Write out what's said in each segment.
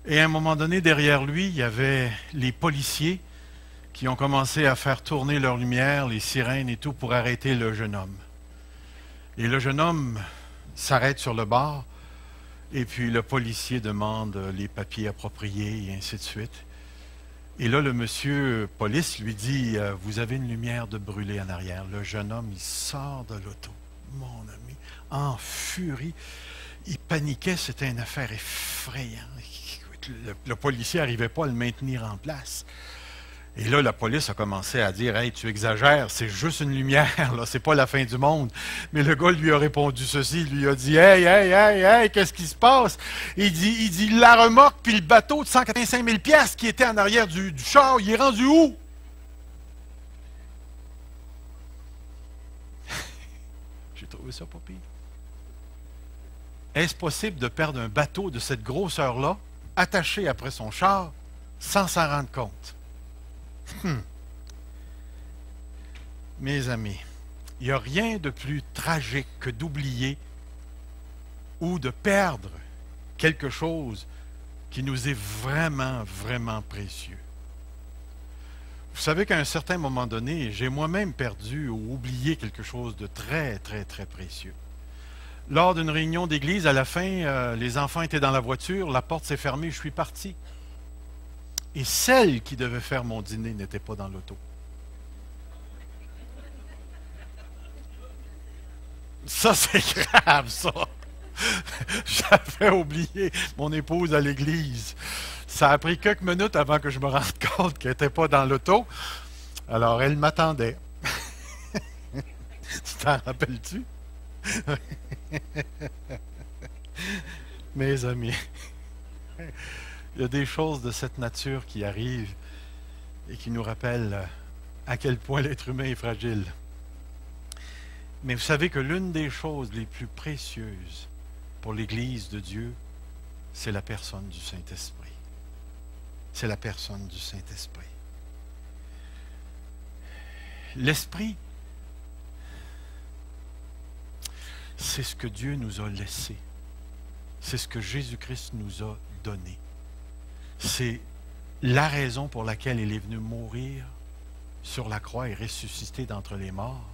Et à un moment donné, derrière lui, il y avait les policiers qui ont commencé à faire tourner leur lumière, les sirènes et tout, pour arrêter le jeune homme. Et le jeune homme s'arrête sur le bord, et puis le policier demande les papiers appropriés, et ainsi de suite. Et là, le monsieur police lui dit, vous avez une lumière de brûlée en arrière. Le jeune homme, il sort de l'auto, mon ami, en furie. Il paniquait, c'était une affaire effrayante. Le policier n'arrivait pas à le maintenir en place. Et là, la police a commencé à dire, « Hey, tu exagères, c'est juste une lumière, là, c'est pas la fin du monde. » Mais le gars lui a répondu ceci, il lui a dit, « Hey, qu'est-ce qui se passe? » Il dit, la remorque puis le bateau de 185 000 piastres qui était en arrière du char, il est rendu où? J'ai trouvé ça pas pire. Est-ce possible de perdre un bateau de cette grosseur-là, attaché après son char, sans s'en rendre compte? Mes amis, il n'y a rien de plus tragique que d'oublier ou de perdre quelque chose qui nous est vraiment, vraiment précieux. Vous savez qu'à un certain moment donné, j'ai moi-même perdu ou oublié quelque chose de très, très, très précieux. Lors d'une réunion d'église, à la fin, les enfants étaient dans la voiture, la porte s'est fermée, je suis parti. Et celle qui devait faire mon dîner n'était pas dans l'auto. Ça, c'est grave, ça. J'avais oublié mon épouse à l'église. Ça a pris quelques minutes avant que je me rende compte qu'elle n'était pas dans l'auto. Alors, elle m'attendait. Tu t'en rappelles-tu? Mes amis, il y a des choses de cette nature qui arrivent et qui nous rappellent à quel point l'être humain est fragile. Mais vous savez que l'une des choses les plus précieuses pour l'Église de Dieu, c'est la personne du Saint-Esprit. C'est la personne du Saint-Esprit. L'Esprit, c'est ce que Dieu nous a laissé. C'est ce que Jésus-Christ nous a donné. C'est la raison pour laquelle il est venu mourir sur la croix et ressusciter d'entre les morts,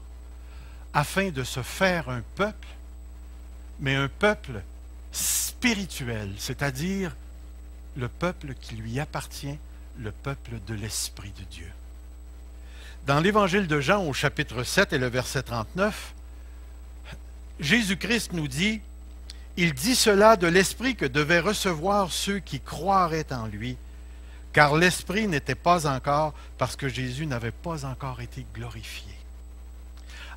afin de se faire un peuple, mais un peuple spirituel, c'est-à-dire le peuple qui lui appartient, le peuple de l'Esprit de Dieu. Dans l'Évangile de Jean, au chapitre 7 et le verset 39, Jésus-Christ nous dit, « Il dit cela de l'Esprit que devaient recevoir ceux qui croiraient en lui, car l'Esprit n'était pas encore, parce que Jésus n'avait pas encore été glorifié. »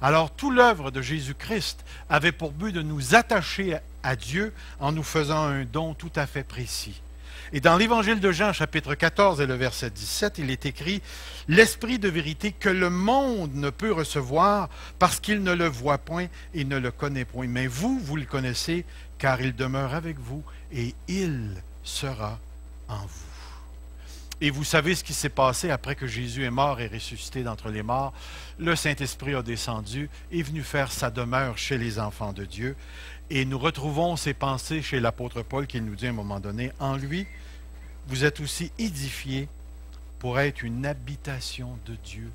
Alors, toute l'œuvre de Jésus-Christ avait pour but de nous attacher à Dieu en nous faisant un don tout à fait précis. Et dans l'Évangile de Jean, chapitre 14 et le verset 17, il est écrit « L'Esprit de vérité que le monde ne peut recevoir parce qu'il ne le voit point et ne le connaît point. Mais vous, vous le connaissez, car il demeure avec vous et il sera en vous. » Et vous savez ce qui s'est passé après que Jésus est mort et ressuscité d'entre les morts. Le Saint-Esprit a descendu, est venu faire sa demeure chez les enfants de Dieu. Et nous retrouvons ces pensées chez l'apôtre Paul qui nous dit à un moment donné, « En lui, vous êtes aussi édifiés pour être une habitation de Dieu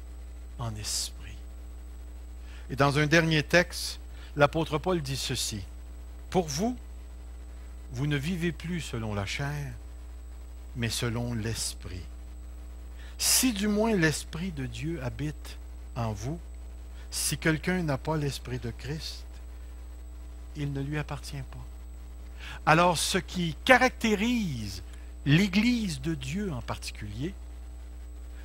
en esprit. » Et dans un dernier texte, l'apôtre Paul dit ceci, « Pour vous, vous ne vivez plus selon la chair, mais selon l'Esprit. Si du moins l'Esprit de Dieu habite en vous, si quelqu'un n'a pas l'Esprit de Christ, il ne lui appartient pas. » Alors, ce qui caractérise l'Église de Dieu en particulier,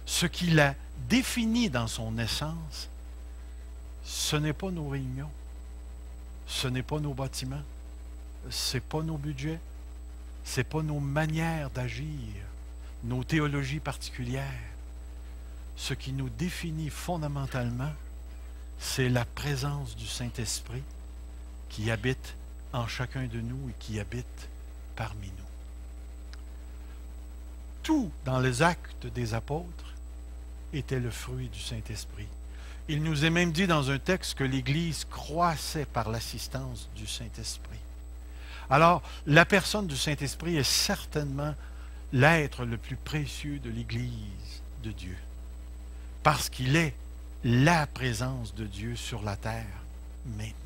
ce qui la définit dans son essence, ce n'est pas nos réunions, ce n'est pas nos bâtiments, ce n'est pas nos budgets, ce n'est pas nos manières d'agir, nos théologies particulières. Ce qui nous définit fondamentalement, c'est la présence du Saint-Esprit qui habite en chacun de nous et qui habite parmi nous. Tout dans les actes des apôtres était le fruit du Saint-Esprit. Il nous est même dit dans un texte que l'Église croissait par l'assistance du Saint-Esprit. Alors, la personne du Saint-Esprit est certainement l'être le plus précieux de l'Église de Dieu. Parce qu'il est la présence de Dieu sur la terre maintenant.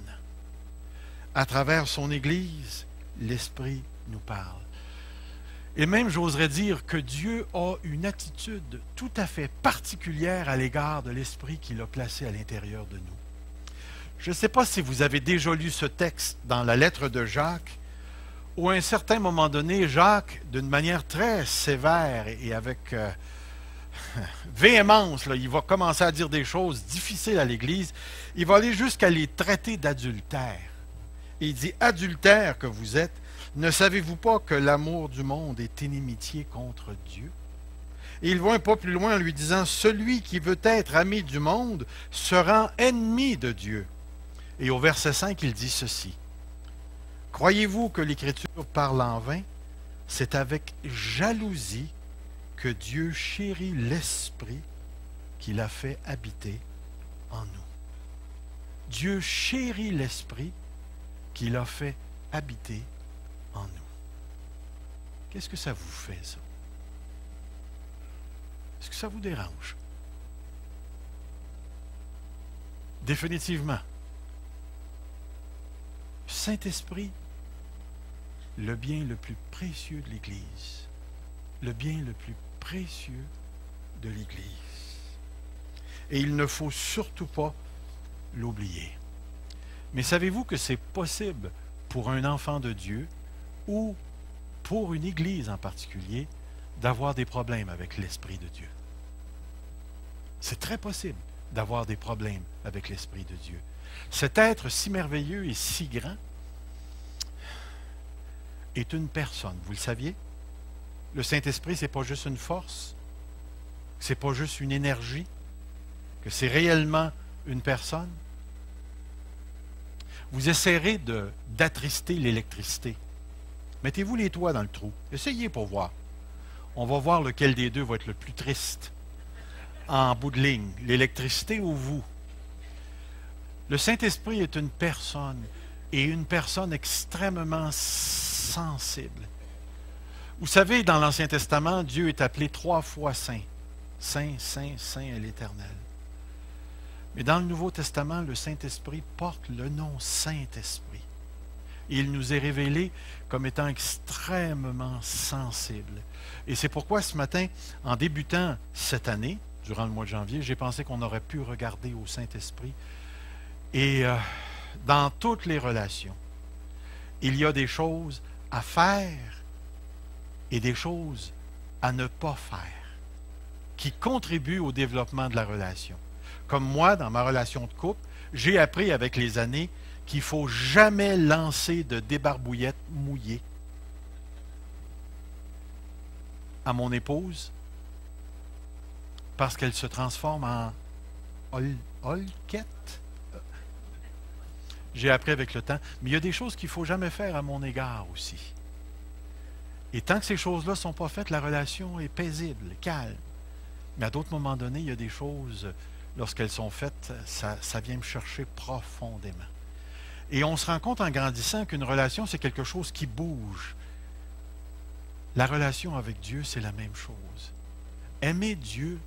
À travers son Église, l'Esprit nous parle. Et même, j'oserais dire que Dieu a une attitude tout à fait particulière à l'égard de l'Esprit qu'il a placé à l'intérieur de nous. Je ne sais pas si vous avez déjà lu ce texte dans la lettre de Jacques, où à un certain moment donné, Jacques, d'une manière très sévère et avec véhémence, là, il va commencer à dire des choses difficiles à l'Église. Il va aller jusqu'à les traiter d'adultère. Et il dit, « Adultère que vous êtes, ne savez-vous pas que l'amour du monde est inimitié contre Dieu? » Et il va un pas plus loin en lui disant, « Celui qui veut être ami du monde se rend ennemi de Dieu. » Et au verset 5, il dit ceci, « Croyez-vous que l'Écriture parle en vain? C'est avec jalousie que Dieu chérit l'Esprit qu'il a fait habiter en nous. » Dieu chérit l'Esprit qu'il a fait habiter en nous. Qu'est-ce que ça vous fait, ça? Est-ce que ça vous dérange? Définitivement. Saint-Esprit, le bien le plus précieux de l'Église. Le bien le plus précieux de l'Église. Et il ne faut surtout pas l'oublier. Mais savez-vous que c'est possible pour un enfant de Dieu ou pour une Église en particulier d'avoir des problèmes avec l'Esprit de Dieu? C'est très possible d'avoir des problèmes avec l'Esprit de Dieu. Cet être si merveilleux et si grand est une personne. Vous le saviez? Le Saint-Esprit, ce n'est pas juste une force, ce n'est pas juste une énergie, que c'est réellement une personne. Vous essaierez d'attrister l'électricité. Mettez-vous les doigts dans le trou. Essayez pour voir. On va voir lequel des deux va être le plus triste. En bout de ligne, l'électricité ou vous? Le Saint-Esprit est une personne, et une personne extrêmement sensible. Vous savez, dans l'Ancien Testament, Dieu est appelé 3 fois Saint. Saint, Saint, Saint est l'Éternel. Mais dans le Nouveau Testament, le Saint-Esprit porte le nom Saint-Esprit. Et il nous est révélé comme étant extrêmement sensible. Et c'est pourquoi ce matin, en débutant cette année, durant le mois de janvier, j'ai pensé qu'on aurait pu regarder au Saint-Esprit. Et dans toutes les relations, il y a des choses à faire et des choses à ne pas faire qui contribuent au développement de la relation. Comme moi, dans ma relation de couple, j'ai appris avec les années qu'il ne faut jamais lancer de débarbouillettes mouillées à mon épouse parce qu'elle se transforme en holquette. J'ai appris avec le temps. Mais il y a des choses qu'il ne faut jamais faire à mon égard aussi. Et tant que ces choses-là ne sont pas faites, la relation est paisible, calme. Mais à d'autres moments donnés, il y a des choses, lorsqu'elles sont faites, ça vient me chercher profondément. Et on se rend compte en grandissant qu'une relation, c'est quelque chose qui bouge. La relation avec Dieu, c'est la même chose. Aimer Dieu,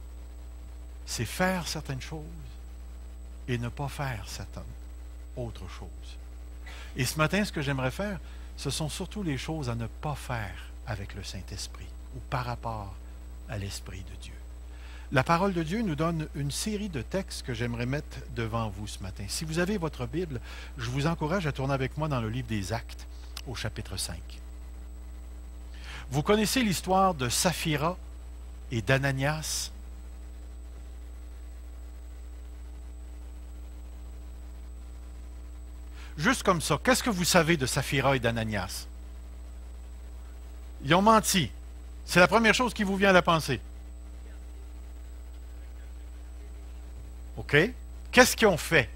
c'est faire certaines choses et ne pas faire certaines autres choses. Et ce matin, ce que j'aimerais faire, ce sont surtout les choses à ne pas faire avec le Saint-Esprit ou par rapport à l'Esprit de Dieu. La parole de Dieu nous donne une série de textes que j'aimerais mettre devant vous ce matin. Si vous avez votre Bible, je vous encourage à tourner avec moi dans le livre des Actes, au chapitre 5. Vous connaissez l'histoire de Saphira et d'Ananias? Juste comme ça, qu'est-ce que vous savez de Saphira et d'Ananias? Ils ont menti. C'est la première chose qui vous vient à la pensée. OK? Qu'est-ce qu'ils ont fait?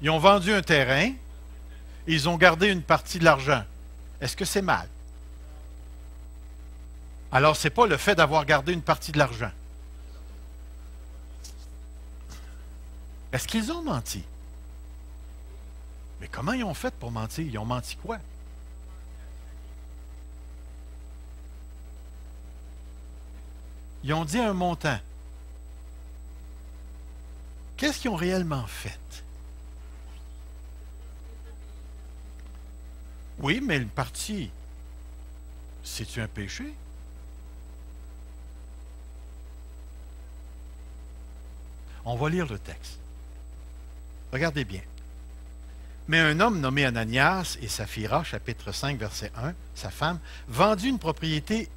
Ils ont vendu un terrain et ils ont gardé une partie de l'argent. Est-ce que c'est mal? Alors, ce n'est pas le fait d'avoir gardé une partie de l'argent. Est-ce qu'ils ont menti? Mais comment ils ont fait pour mentir? Ils ont menti quoi? Ils ont dit un montant. Qu'est-ce qu'ils ont réellement fait? Oui, mais une partie, c'est-tu un péché? On va lire le texte. Regardez bien. Mais un homme nommé Ananias et Saphira, chapitre 5, verset 1, sa femme, vendit une propriété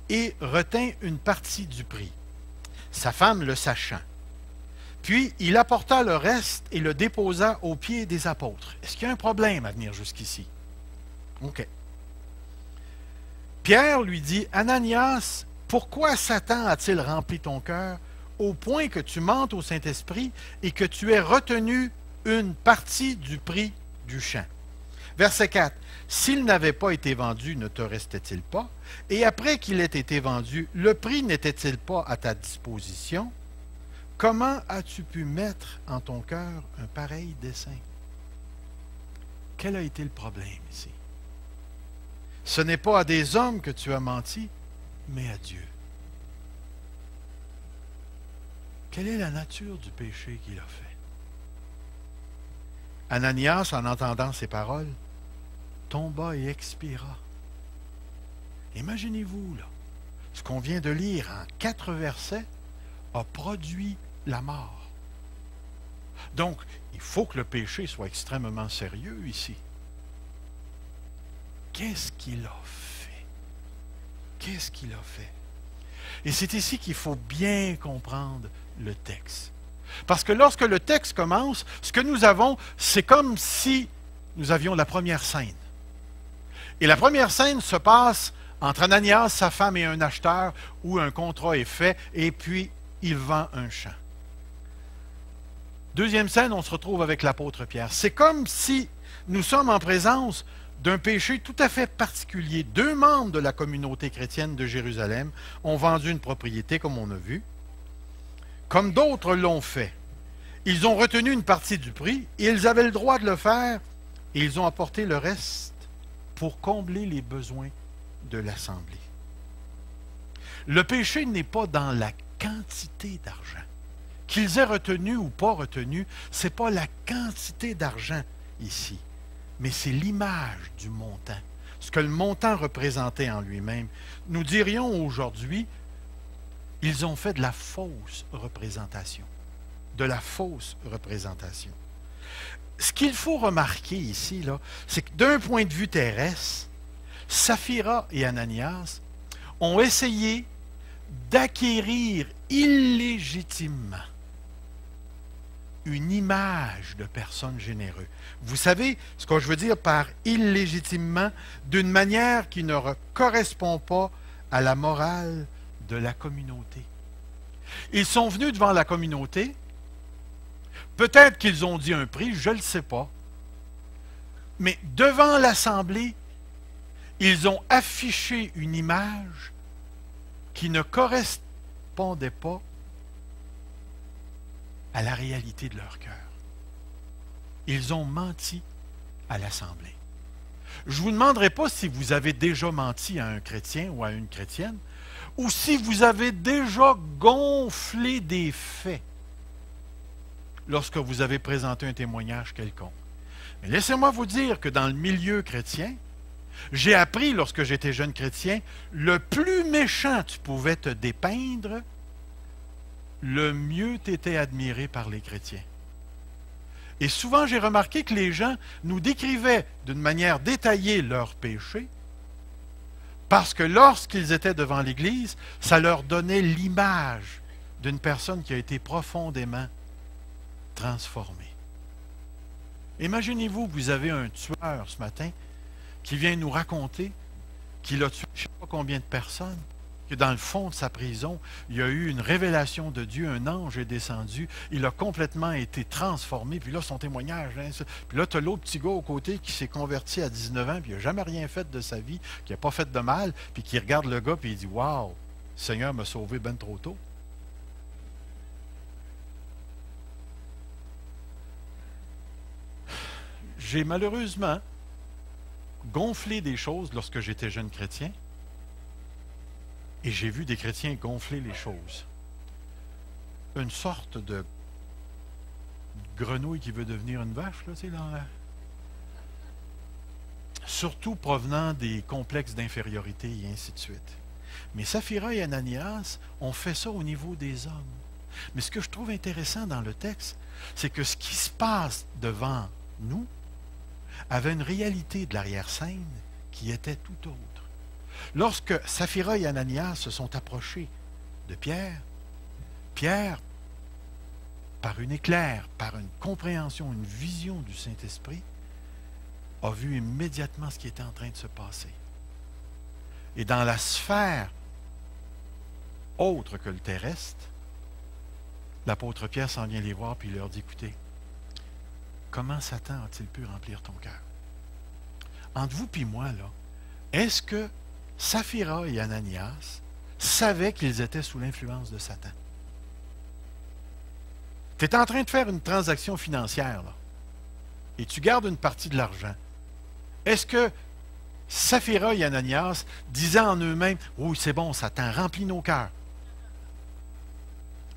et retint une partie du prix, sa femme le sachant. Puis il apporta le reste et le déposa aux pieds des apôtres. Est-ce qu'il y a un problème à venir jusqu'ici? OK. Pierre lui dit, Ananias, pourquoi Satan a-t-il rempli ton cœur au point que tu mentes au Saint-Esprit et que tu aies retenu une partie du prix du champ? Verset 4. S'il n'avait pas été vendu, ne te restait-il pas? Et après qu'il ait été vendu, le prix n'était-il pas à ta disposition? Comment as-tu pu mettre en ton cœur un pareil dessein? Quel a été le problème ici? Ce n'est pas à des hommes que tu as menti, mais à Dieu. Quelle est la nature du péché qu'il a fait? Ananias, en entendant ces paroles, tomba et expira. Imaginez-vous, là, ce qu'on vient de lire en 4 versets a produit la mort. Donc, il faut que le péché soit extrêmement sérieux ici. Qu'est-ce qu'il a fait? Qu'est-ce qu'il a fait? Et c'est ici qu'il faut bien comprendre le texte. Parce que lorsque le texte commence, ce que nous avons, c'est comme si nous avions la première scène. Et la première scène se passe entre Ananias, sa femme et un acheteur, où un contrat est fait, et puis il vend un champ. Deuxième scène, on se retrouve avec l'apôtre Pierre. C'est comme si nous sommes en présence d'un péché tout à fait particulier. 2 membres de la communauté chrétienne de Jérusalem ont vendu une propriété, comme on a vu, comme d'autres l'ont fait. Ils ont retenu une partie du prix, et ils avaient le droit de le faire, et ils ont apporté le reste pour combler les besoins de l'Assemblée. Le péché n'est pas dans la quantité d'argent. Qu'ils aient retenu ou pas retenu, ce n'est pas la quantité d'argent ici, mais c'est l'image du montant, ce que le montant représentait en lui-même. Nous dirions aujourd'hui, ils ont fait de la fausse représentation. De la fausse représentation. Ce qu'il faut remarquer ici, là, c'est que d'un point de vue terrestre, Saphira et Ananias ont essayé d'acquérir illégitimement une image de personnes généreuses. Vous savez ce que je veux dire par illégitimement, d'une manière qui ne correspond pas à la morale de la communauté. Ils sont venus devant la communauté, peut-être qu'ils ont dit un prix, je ne le sais pas, mais devant l'Assemblée, ils ont affiché une image qui ne correspondait pas à la réalité de leur cœur. Ils ont menti à l'Assemblée. Je ne vous demanderai pas si vous avez déjà menti à un chrétien ou à une chrétienne, ou si vous avez déjà gonflé des faits lorsque vous avez présenté un témoignage quelconque. Mais laissez-moi vous dire que dans le milieu chrétien, j'ai appris lorsque j'étais jeune chrétien, le plus méchant tu pouvais te dépeindre, le mieux tu étais admiré par les chrétiens. Et souvent, j'ai remarqué que les gens nous décrivaient d'une manière détaillée leurs péchés, parce que lorsqu'ils étaient devant l'Église, ça leur donnait l'image d'une personne qui a été profondément transformée. Imaginez-vous, vous avez un tueur ce matin qui vient nous raconter qu'il a tué je ne sais pas combien de personnes, que dans le fond de sa prison, il y a eu une révélation de Dieu, un ange est descendu, il a complètement été transformé, puis là, son témoignage, hein, puis là, tu as l'autre petit gars au côté qui s'est converti à 19 ans, puis il n'a jamais rien fait de sa vie, qui n'a pas fait de mal, puis qui regarde le gars, puis il dit « Wow, le Seigneur m'a sauvé bien trop tôt. » J'ai malheureusement gonflé des choses lorsque j'étais jeune chrétien, Et j'ai vu des chrétiens gonfler les choses. Une sorte de grenouille qui veut devenir une vache, là, c'est dans la... Surtout provenant des complexes d'infériorité et ainsi de suite. Mais Saphira et Ananias ont fait ça au niveau des hommes. Mais ce que je trouve intéressant dans le texte, c'est que ce qui se passe devant nous avait une réalité de l'arrière-scène qui était tout autre. Lorsque Saphira et Ananias se sont approchés de Pierre, Pierre, par une éclair, par une compréhension, une vision du Saint-Esprit, a vu immédiatement ce qui était en train de se passer. Et dans la sphère autre que le terrestre, l'apôtre Pierre s'en vient les voir puis il leur dit, écoutez, comment Satan a-t-il pu remplir ton cœur? Entre vous et moi, là, est-ce que Saphira et Ananias savaient qu'ils étaient sous l'influence de Satan? Tu es en train de faire une transaction financière, là, et tu gardes une partie de l'argent. Est-ce que Saphira et Ananias disaient en eux-mêmes, oui, c'est bon, Satan remplit nos cœurs?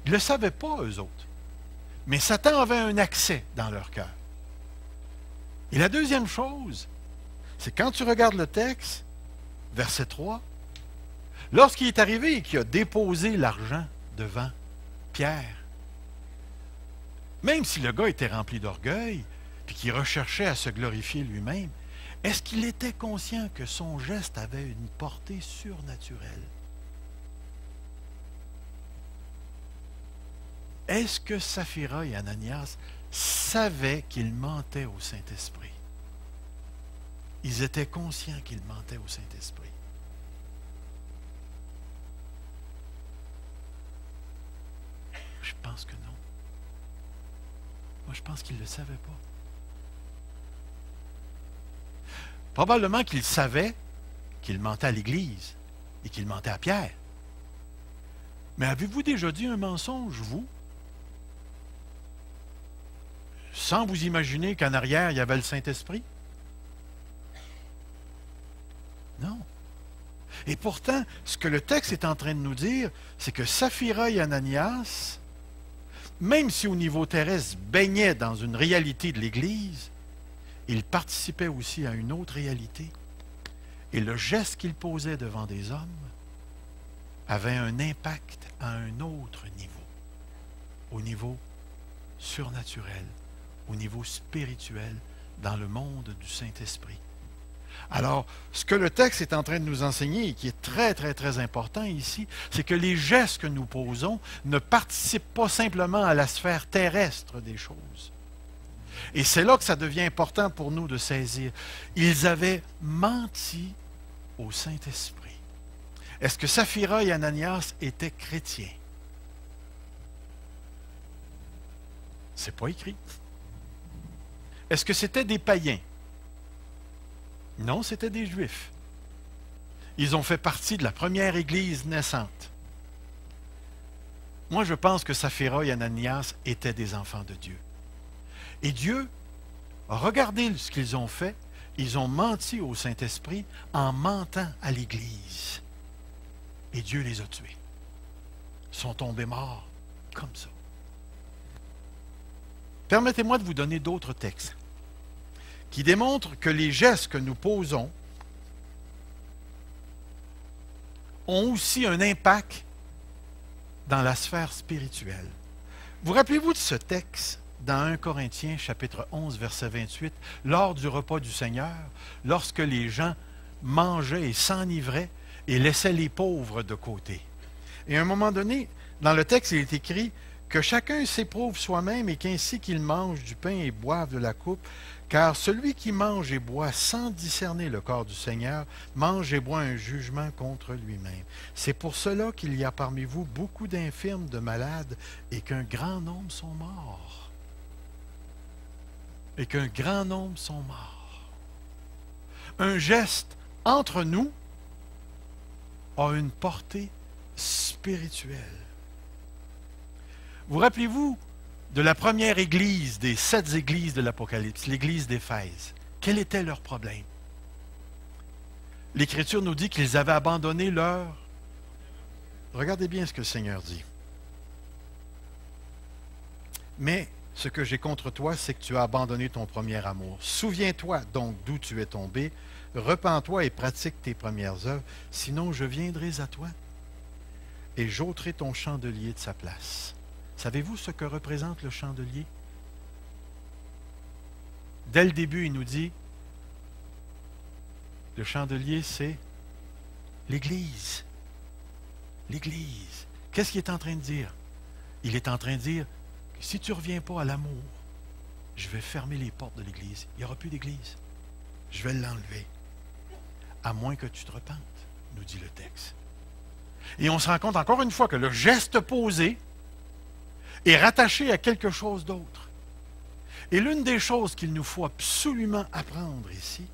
Ils ne le savaient pas, eux autres. Mais Satan avait un accès dans leur cœur. Et la deuxième chose, c'est quand tu regardes le texte, verset 3, lorsqu'il est arrivé et qu'il a déposé l'argent devant Pierre, même si le gars était rempli d'orgueil, puis qu'il recherchait à se glorifier lui-même, est-ce qu'il était conscient que son geste avait une portée surnaturelle? Est-ce que Saphira et Ananias savaient qu'ils mentaient au Saint-Esprit? Ils étaient conscients qu'ils mentaient au Saint-Esprit. Je pense que non. Moi, je pense qu'ils ne le savaient pas. Probablement qu'ils savaient qu'ils mentaient à l'Église et qu'ils mentaient à Pierre. Mais avez-vous déjà dit un mensonge, vous? Sans vous imaginer qu'en arrière, il y avait le Saint-Esprit? Non. Et pourtant, ce que le texte est en train de nous dire, c'est que Saphira et Ananias, même si au niveau terrestre, baignaient dans une réalité de l'Église, ils participaient aussi à une autre réalité. Et le geste qu'ils posaient devant des hommes avait un impact à un autre niveau, au niveau surnaturel, au niveau spirituel, dans le monde du Saint-Esprit. Alors, ce que le texte est en train de nous enseigner, et qui est très, très, très important ici, c'est que les gestes que nous posons ne participent pas simplement à la sphère terrestre des choses. Et c'est là que ça devient important pour nous de saisir. Ils avaient menti au Saint-Esprit. Est-ce que Saphira et Ananias étaient chrétiens? C'est pas écrit. Est-ce que c'était des païens? Non, c'était des Juifs. Ils ont fait partie de la première Église naissante. Moi, je pense que Saphira et Ananias étaient des enfants de Dieu. Et Dieu, regardez ce qu'ils ont fait. Ils ont menti au Saint-Esprit en mentant à l'Église. Et Dieu les a tués. Ils sont tombés morts comme ça. Permettez-moi de vous donner d'autres textes qui démontrent que les gestes que nous posons ont aussi un impact dans la sphère spirituelle. Vous rappelez-vous de ce texte dans 1 Corinthiens, chapitre 11, verset 28, lors du repas du Seigneur, lorsque les gens mangeaient et s'enivraient et laissaient les pauvres de côté. Et à un moment donné, dans le texte, il est écrit que chacun s'éprouve soi-même et qu'ainsi qu'il mange du pain et boive de la coupe, car celui qui mange et boit sans discerner le corps du Seigneur, mange et boit un jugement contre lui-même. C'est pour cela qu'il y a parmi vous beaucoup d'infirmes, de malades, et qu'un grand nombre sont morts. Et qu'un grand nombre sont morts. Un geste entre nous a une portée spirituelle. Vous rappelez-vous de la première église des 7 églises de l'Apocalypse, l'église d'Éphèse? Quel était leur problème? L'Écriture nous dit qu'ils avaient abandonné leur Regardez bien ce que le Seigneur dit. Mais ce que j'ai contre toi, c'est que tu as abandonné ton premier amour. Souviens-toi donc d'où tu es tombé, repens-toi et pratique tes premières œuvres, sinon je viendrai à toi et j'ôterai ton chandelier de sa place. Savez-vous ce que représente le chandelier? Dès le début, il nous dit, le chandelier, c'est l'Église. L'Église. Qu'est-ce qu'il est en train de dire? Il est en train de dire, si tu ne reviens pas à l'amour, je vais fermer les portes de l'Église. Il n'y aura plus d'Église. Je vais l'enlever. À moins que tu te repentes, nous dit le texte. Et on se rend compte encore une fois que le geste posé est rattaché à quelque chose d'autre. Et l'une des choses qu'il nous faut absolument apprendre ici,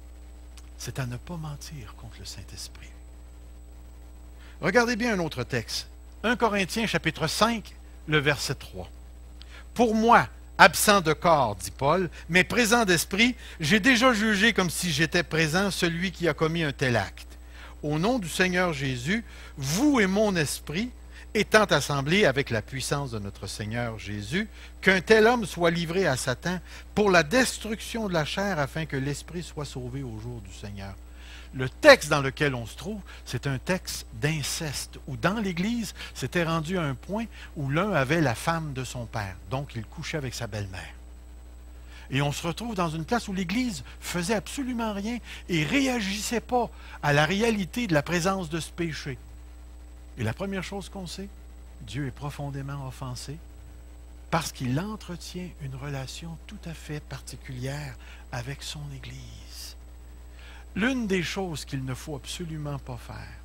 c'est à ne pas mentir contre le Saint-Esprit. Regardez bien un autre texte. 1 Corinthiens chapitre 5, le verset 3. Pour moi, absent de corps, dit Paul, mais présent d'esprit, j'ai déjà jugé comme si j'étais présent celui qui a commis un tel acte. Au nom du Seigneur Jésus, vous et mon esprit, étant assemblés avec la puissance de notre Seigneur Jésus, qu'un tel homme soit livré à Satan pour la destruction de la chair afin que l'esprit soit sauvé au jour du Seigneur. Le texte dans lequel on se trouve, c'est un texte d'inceste, où dans l'Église, c'était rendu à un point où l'un avait la femme de son père, donc il couchait avec sa belle-mère. Et on se retrouve dans une place où l'Église faisait absolument rien et réagissait pas à la réalité de la présence de ce péché. Et la première chose qu'on sait, Dieu est profondément offensé parce qu'il entretient une relation tout à fait particulière avec son Église. L'une des choses qu'il ne faut absolument pas faire,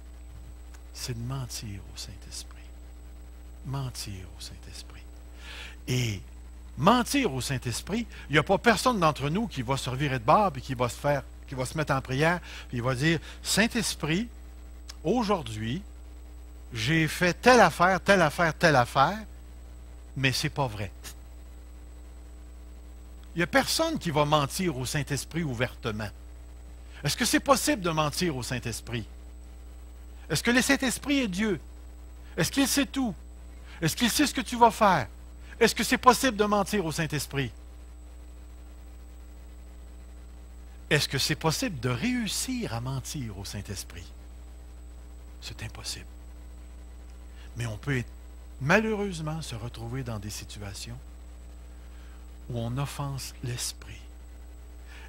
c'est de mentir au Saint-Esprit. Mentir au Saint-Esprit. Et mentir au Saint-Esprit, il n'y a pas personne d'entre nous qui va se revirer de bord et qui va se mettre en prière, puis il va dire, Saint-Esprit, aujourd'hui, j'ai fait telle affaire, telle affaire, telle affaire, mais c'est pas vrai. Il n'y a personne qui va mentir au Saint-Esprit ouvertement. Est-ce que c'est possible de mentir au Saint-Esprit? Est-ce que le Saint-Esprit est Dieu? Est-ce qu'il sait tout? Est-ce qu'il sait ce que tu vas faire? Est-ce que c'est possible de mentir au Saint-Esprit? Est-ce que c'est possible de réussir à mentir au Saint-Esprit? C'est impossible. Mais on peut malheureusement se retrouver dans des situations où on offense l'Esprit.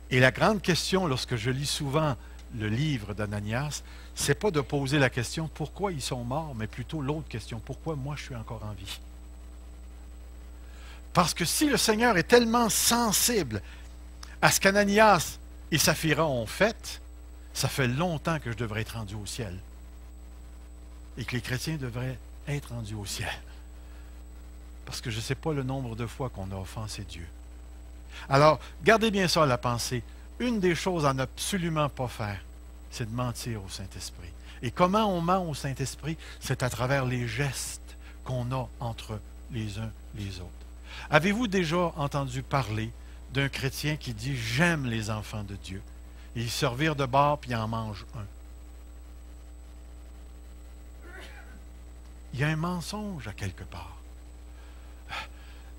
Et la grande question, lorsque je lis souvent le livre d'Ananias, c'est pas de poser la question pourquoi ils sont morts, mais plutôt l'autre question, pourquoi moi je suis encore en vie? Parce que si le Seigneur est tellement sensible à ce qu'Ananias et Saphira ont fait, ça fait longtemps que je devrais être rendu au ciel. Et que les chrétiens devraient être rendus au ciel. Parce que je ne sais pas le nombre de fois qu'on a offensé Dieu. Alors, gardez bien ça à la pensée. Une des choses à ne absolument pas faire, c'est de mentir au Saint-Esprit. Et comment on ment au Saint-Esprit? C'est à travers les gestes qu'on a entre les uns et les autres. Avez-vous déjà entendu parler d'un chrétien qui dit « J'aime les enfants de Dieu » et il se revire de bord puis il en mange un? Il y a un mensonge à quelque part.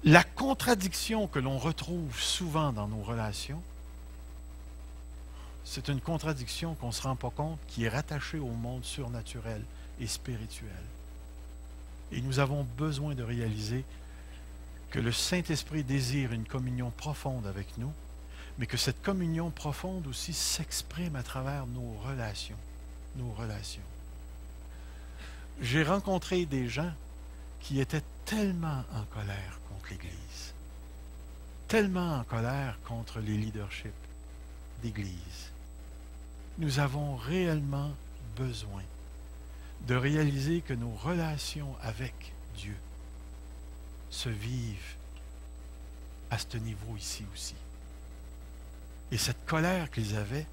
La contradiction que l'on retrouve souvent dans nos relations, c'est une contradiction qu'on ne se rend pas compte qui est rattachée au monde surnaturel et spirituel. Et nous avons besoin de réaliser que le Saint-Esprit désire une communion profonde avec nous, mais que cette communion profonde aussi s'exprime à travers nos relations. Nos relations. J'ai rencontré des gens qui étaient tellement en colère contre l'Église, tellement en colère contre les leaderships d'Église. Nous avons réellement besoin de réaliser que nos relations avec Dieu se vivent à ce niveau ici aussi. Et cette colère qu'ils avaient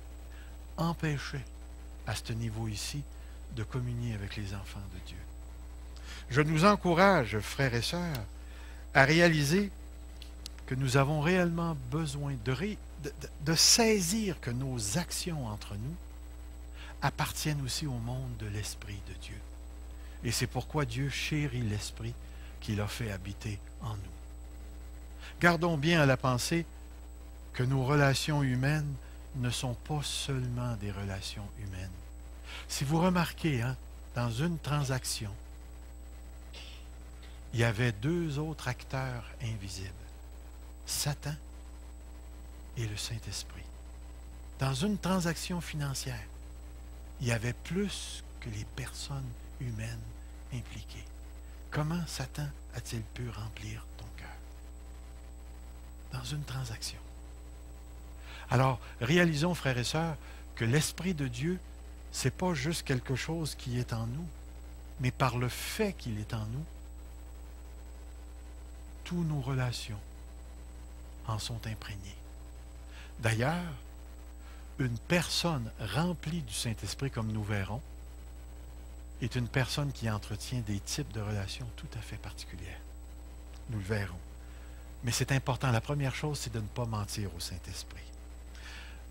empêchait à ce niveau ici de communier avec les enfants de Dieu. Je nous encourage, frères et sœurs, à réaliser que nous avons réellement besoin de saisir que nos actions entre nous appartiennent aussi au monde de l'Esprit de Dieu. Et c'est pourquoi Dieu chérit l'Esprit qu'il a fait habiter en nous. Gardons bien à la pensée que nos relations humaines ne sont pas seulement des relations humaines. Si vous remarquez, dans une transaction, il y avait deux autres acteurs invisibles, Satan et le Saint-Esprit. Dans une transaction financière, il y avait plus que les personnes humaines impliquées. Comment Satan a-t-il pu remplir ton cœur? Dans une transaction. Alors, réalisons, frères et sœurs, que l'Esprit de Dieu, ce n'est pas juste quelque chose qui est en nous, mais par le fait qu'il est en nous, toutes nos relations en sont imprégnées. D'ailleurs, une personne remplie du Saint-Esprit, comme nous verrons, est une personne qui entretient des types de relations tout à fait particulières. Nous le verrons. Mais c'est important. La première chose, c'est de ne pas mentir au Saint-Esprit.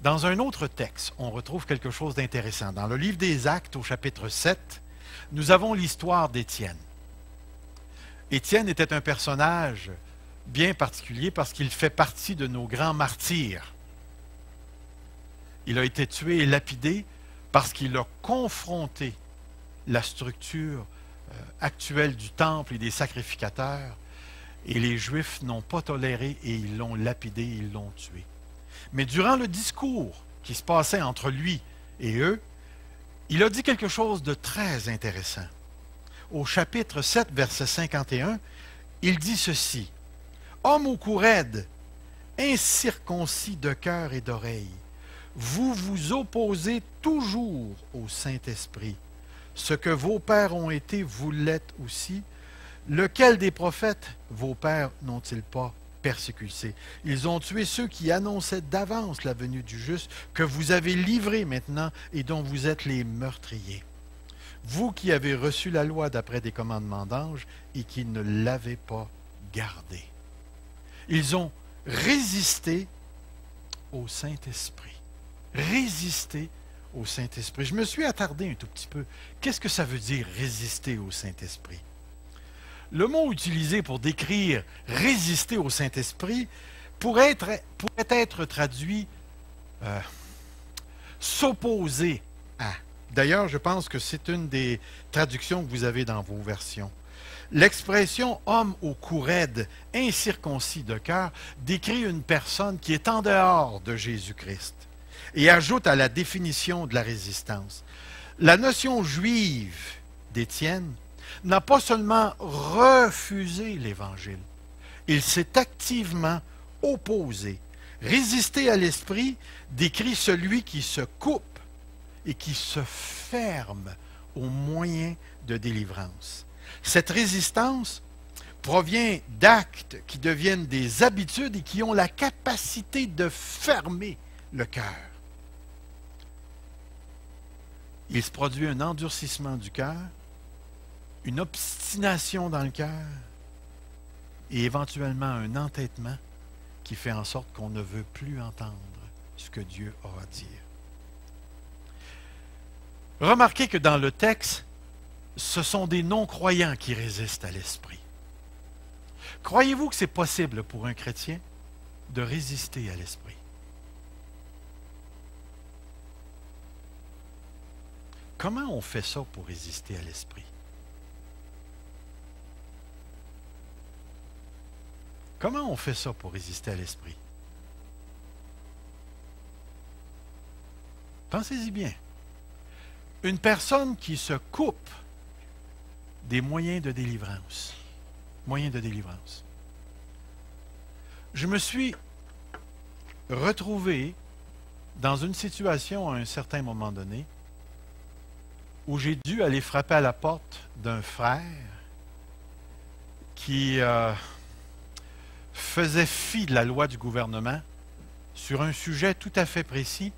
Dans un autre texte, on retrouve quelque chose d'intéressant. Dans le livre des Actes, au chapitre 7, nous avons l'histoire d'Étienne. Étienne était un personnage bien particulier parce qu'il fait partie de nos grands martyrs. Il a été tué et lapidé parce qu'il a confronté la structure actuelle du temple et des sacrificateurs, et les Juifs n'ont pas toléré et ils l'ont lapidé, ils l'ont tué. Mais durant le discours qui se passait entre lui et eux, il a dit quelque chose de très intéressant. Au chapitre 7, verset 51, il dit ceci: « Homme au cou raide, incirconcis de cœur et d'oreille, vous vous opposez toujours au Saint-Esprit. Ce que vos pères ont été, vous l'êtes aussi. Lequel des prophètes vos pères n'ont-ils pas persécuté? Ils ont tué ceux qui annonçaient d'avance la venue du juste, que vous avez livré maintenant et dont vous êtes les meurtriers. Vous qui avez reçu la loi d'après des commandements d'anges et qui ne l'avez pas gardée. » Ils ont résisté au Saint-Esprit. Résister au Saint-Esprit. Je me suis attardé un tout petit peu. Qu'est-ce que ça veut dire résister au Saint-Esprit? Le mot utilisé pour décrire résister au Saint-Esprit pourrait être traduit s'opposer à. D'ailleurs, je pense que c'est une des traductions que vous avez dans vos versions. L'expression « homme au cou raide, incirconcis de cœur » décrit une personne qui est en dehors de Jésus-Christ et ajoute à la définition de la résistance. La notion juive d'Étienne n'a pas seulement refusé l'Évangile, il s'est activement opposé. Résister à l'Esprit décrit celui qui se coupe et qui se ferme aux moyens de délivrance. Cette résistance provient d'actes qui deviennent des habitudes et qui ont la capacité de fermer le cœur. Il se produit un endurcissement du cœur, une obstination dans le cœur et éventuellement un entêtement qui fait en sorte qu'on ne veut plus entendre ce que Dieu a à dire. Remarquez que dans le texte, ce sont des non-croyants qui résistent à l'Esprit. Croyez-vous que c'est possible pour un chrétien de résister à l'Esprit? Comment on fait ça pour résister à l'Esprit? Comment on fait ça pour résister à l'Esprit? Pensez-y bien. Une personne qui se coupe des moyens de délivrance. Moyens de délivrance. Je me suis retrouvé dans une situation à un certain moment donné où j'ai dû aller frapper à la porte d'un frère qui faisait fi de la loi du gouvernement sur un sujet tout à fait précis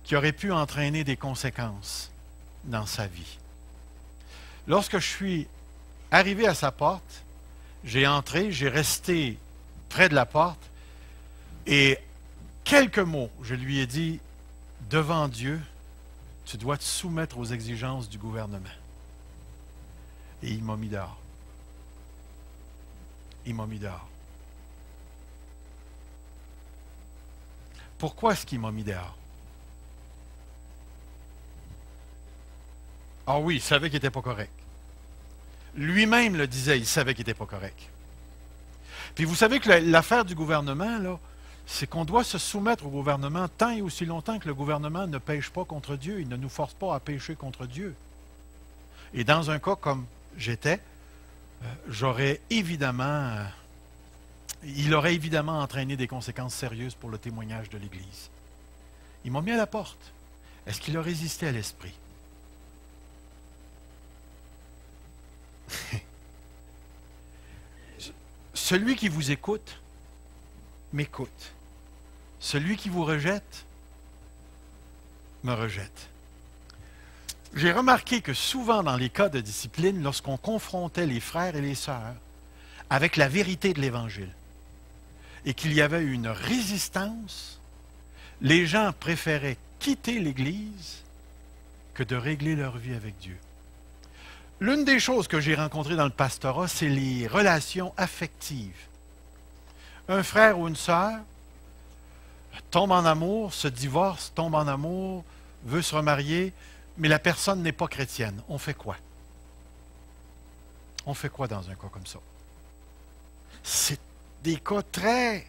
qui aurait pu entraîner des conséquences dans sa vie. Lorsque je suis arrivé à sa porte, j'ai entré, j'ai resté près de la porte et quelques mots, je lui ai dit, devant Dieu, tu dois te soumettre aux exigences du gouvernement. Et il m'a mis dehors. Il m'a mis dehors. Pourquoi est-ce qu'il m'a mis dehors? Ah oui, il savait qu'il n'était pas correct. Lui-même le disait, il savait qu'il n'était pas correct. Puis vous savez que l'affaire du gouvernement, là, c'est qu'on doit se soumettre au gouvernement tant et aussi longtemps que le gouvernement ne pêche pas contre Dieu. Il ne nous force pas à pécher contre Dieu. Et dans un cas comme j'étais, j'aurais évidemment... il aurait évidemment entraîné des conséquences sérieuses pour le témoignage de l'Église. Il m'a mis à la porte. Est-ce qu'il a résisté à l'esprit? Celui qui vous écoute, m'écoute. Celui qui vous rejette, me rejette. J'ai remarqué que souvent dans les cas de discipline, lorsqu'on confrontait les frères et les sœurs avec la vérité de l'Évangile et qu'il y avait une résistance, les gens préféraient quitter l'Église que de régler leur vie avec Dieu. L'une des choses que j'ai rencontrées dans le pastorat, c'est les relations affectives. Un frère ou une sœur tombe en amour, se divorce, tombe en amour, veut se remarier, mais la personne n'est pas chrétienne. On fait quoi? On fait quoi dans un cas comme ça? C'est des cas très,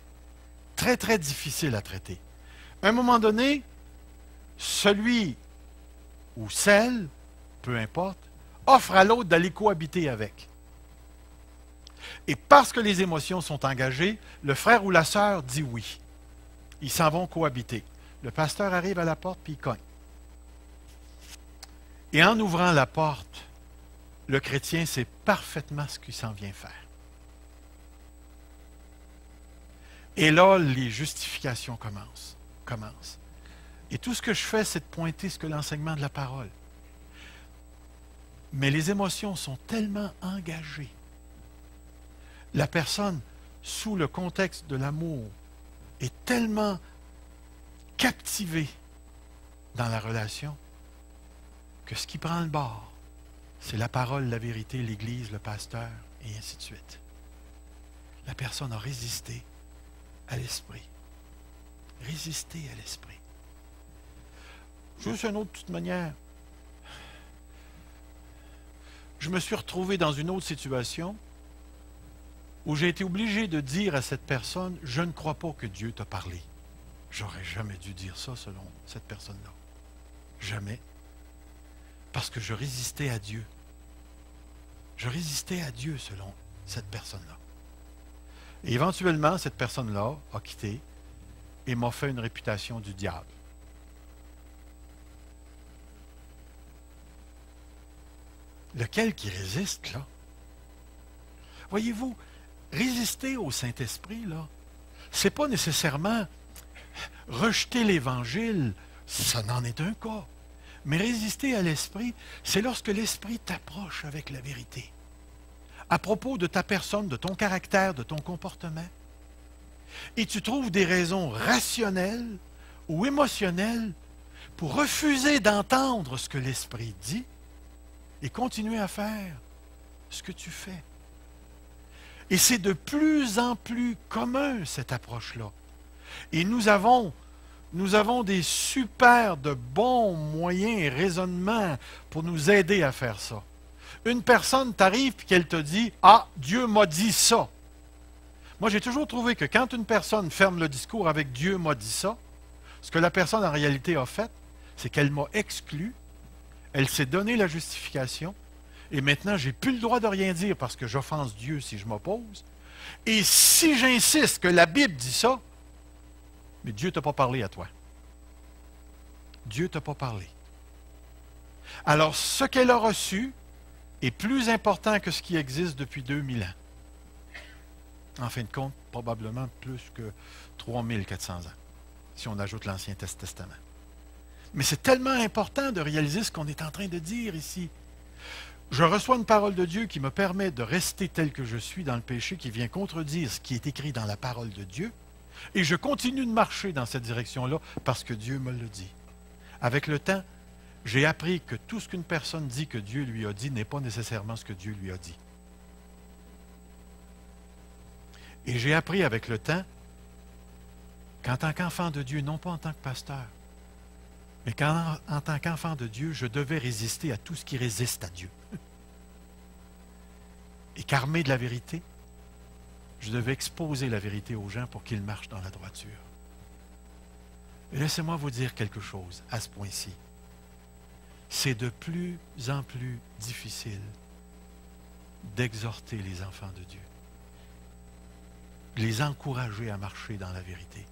très, très difficiles à traiter. À un moment donné, celui ou celle, peu importe, offre à l'autre d'aller cohabiter avec. Et parce que les émotions sont engagées, le frère ou la sœur dit oui. Ils s'en vont cohabiter. Le pasteur arrive à la porte puis il cogne. Et en ouvrant la porte, le chrétien sait parfaitement ce qu'il s'en vient faire. Et là, les justifications commencent. Et tout ce que je fais, c'est de pointer ce que l'enseignement de la parole. Mais les émotions sont tellement engagées. La personne, sous le contexte de l'amour, est tellement captivée dans la relation que ce qui prend le bord, c'est la parole, la vérité, l'Église, le pasteur, et ainsi de suite. La personne a résisté à l'esprit. Résister à l'esprit. Juste une autre toute manière. Je me suis retrouvé dans une autre situation où j'ai été obligé de dire à cette personne, je ne crois pas que Dieu t'a parlé. J'aurais jamais dû dire ça selon cette personne-là. Jamais. Parce que je résistais à Dieu. Je résistais à Dieu selon cette personne-là. Et éventuellement, cette personne-là a quitté et m'a fait une réputation du diable. Lequel qui résiste, là? Voyez-vous, résister au Saint-Esprit, là, c'est pas nécessairement rejeter l'Évangile, ça n'en est un cas. Mais résister à l'Esprit, c'est lorsque l'Esprit t'approche avec la vérité. À propos de ta personne, de ton caractère, de ton comportement. Et tu trouves des raisons rationnelles ou émotionnelles pour refuser d'entendre ce que l'Esprit dit et continuer à faire ce que tu fais. Et c'est de plus en plus commun, cette approche-là. Et nous avons des super de bons moyens et raisonnements pour nous aider à faire ça. Une personne t'arrive et qu'elle te dit « Ah, Dieu m'a dit ça ». Moi, j'ai toujours trouvé que quand une personne ferme le discours avec « Dieu m'a dit ça », ce que la personne en réalité a fait, c'est qu'elle m'a exclu, elle s'est donné la justification, et maintenant, je n'ai plus le droit de rien dire parce que j'offense Dieu si je m'oppose. Et si j'insiste que la Bible dit ça, mais Dieu ne t'a pas parlé à toi. Dieu ne t'a pas parlé. Alors, ce qu'elle a reçu est plus important que ce qui existe depuis 2000 ans. En fin de compte, probablement plus que 3400 ans, si on ajoute l'Ancien Testament. Mais c'est tellement important de réaliser ce qu'on est en train de dire ici. Je reçois une parole de Dieu qui me permet de rester tel que je suis dans le péché, qui vient contredire ce qui est écrit dans la parole de Dieu, et je continue de marcher dans cette direction-là parce que Dieu me le dit. Avec le temps, J'ai appris que tout ce qu'une personne dit que Dieu lui a dit n'est pas nécessairement ce que Dieu lui a dit. Et j'ai appris avec le temps qu'en tant qu'enfant de Dieu, non pas en tant que pasteur, mais qu'en tant qu'enfant de Dieu, je devais résister à tout ce qui résiste à Dieu. Et qu'armé de la vérité, je devais exposer la vérité aux gens pour qu'ils marchent dans la droiture. Et laissez-moi vous dire quelque chose à ce point-ci. C'est de plus en plus difficile d'exhorter les enfants de Dieu, les encourager à marcher dans la vérité.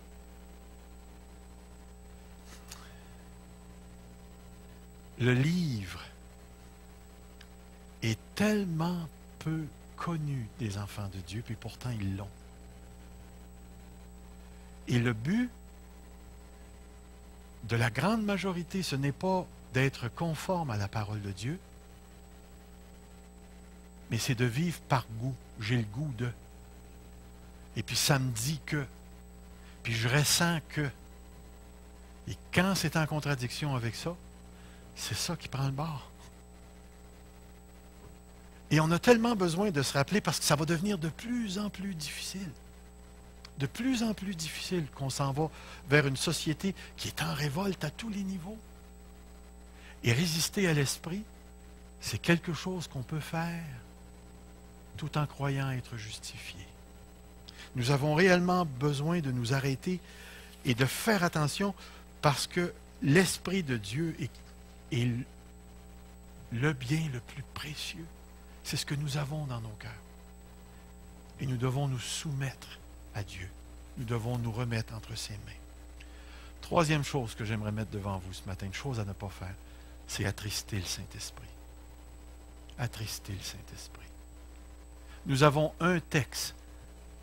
Le livre est tellement peu connu des enfants de Dieu, puis pourtant ils l'ont. Et le but de la grande majorité, ce n'est pas d'être conforme à la parole de Dieu, mais c'est de vivre par goût. J'ai le goût de. Et puis ça me dit que. Puis je ressens que. Et quand c'est en contradiction avec ça, c'est ça qui prend le bord. Et on a tellement besoin de se rappeler parce que ça va devenir de plus en plus difficile. De plus en plus difficile qu'on s'en va vers une société qui est en révolte à tous les niveaux. Et résister à l'esprit, c'est quelque chose qu'on peut faire tout en croyant être justifié. Nous avons réellement besoin de nous arrêter et de faire attention parce que l'Esprit de Dieu est le bien le plus précieux. C'est ce que nous avons dans nos cœurs. Et nous devons nous soumettre à Dieu. Nous devons nous remettre entre ses mains. Troisième chose que j'aimerais mettre devant vous ce matin, une chose à ne pas faire, c'est attrister le Saint-Esprit. Attrister le Saint-Esprit. Nous avons un texte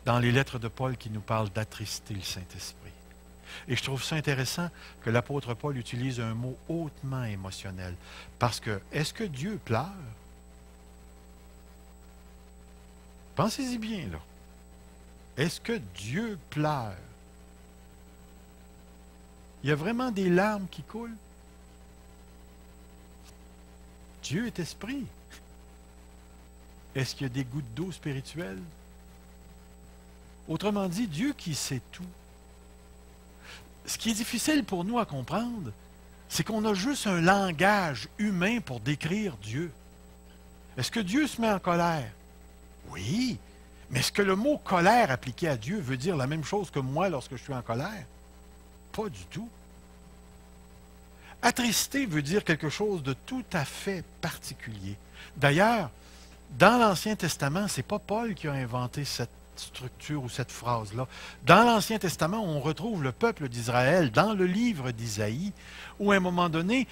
dans les lettres de Paul qui nous parle d'attrister le Saint-Esprit. Et je trouve ça intéressant que l'apôtre Paul utilise un mot hautement émotionnel. Parce que, est-ce que Dieu pleure? Pensez-y bien, là. Est-ce que Dieu pleure? Il y a vraiment des larmes qui coulent? Dieu est esprit. Est-ce qu'il y a des gouttes d'eau spirituelles? Autrement dit, Dieu qui sait tout. Ce qui est difficile pour nous à comprendre, c'est qu'on a juste un langage humain pour décrire Dieu. Est-ce que Dieu se met en colère? Oui, mais est-ce que le mot colère appliqué à Dieu veut dire la même chose que moi lorsque je suis en colère? Pas du tout. Attrister veut dire quelque chose de tout à fait particulier. D'ailleurs, dans l'Ancien Testament, ce n'est pas Paul qui a inventé cette structure ou cette phrase-là. Dans l'Ancien Testament, on retrouve le peuple d'Israël dans le livre d'Isaïe, où à un moment donné,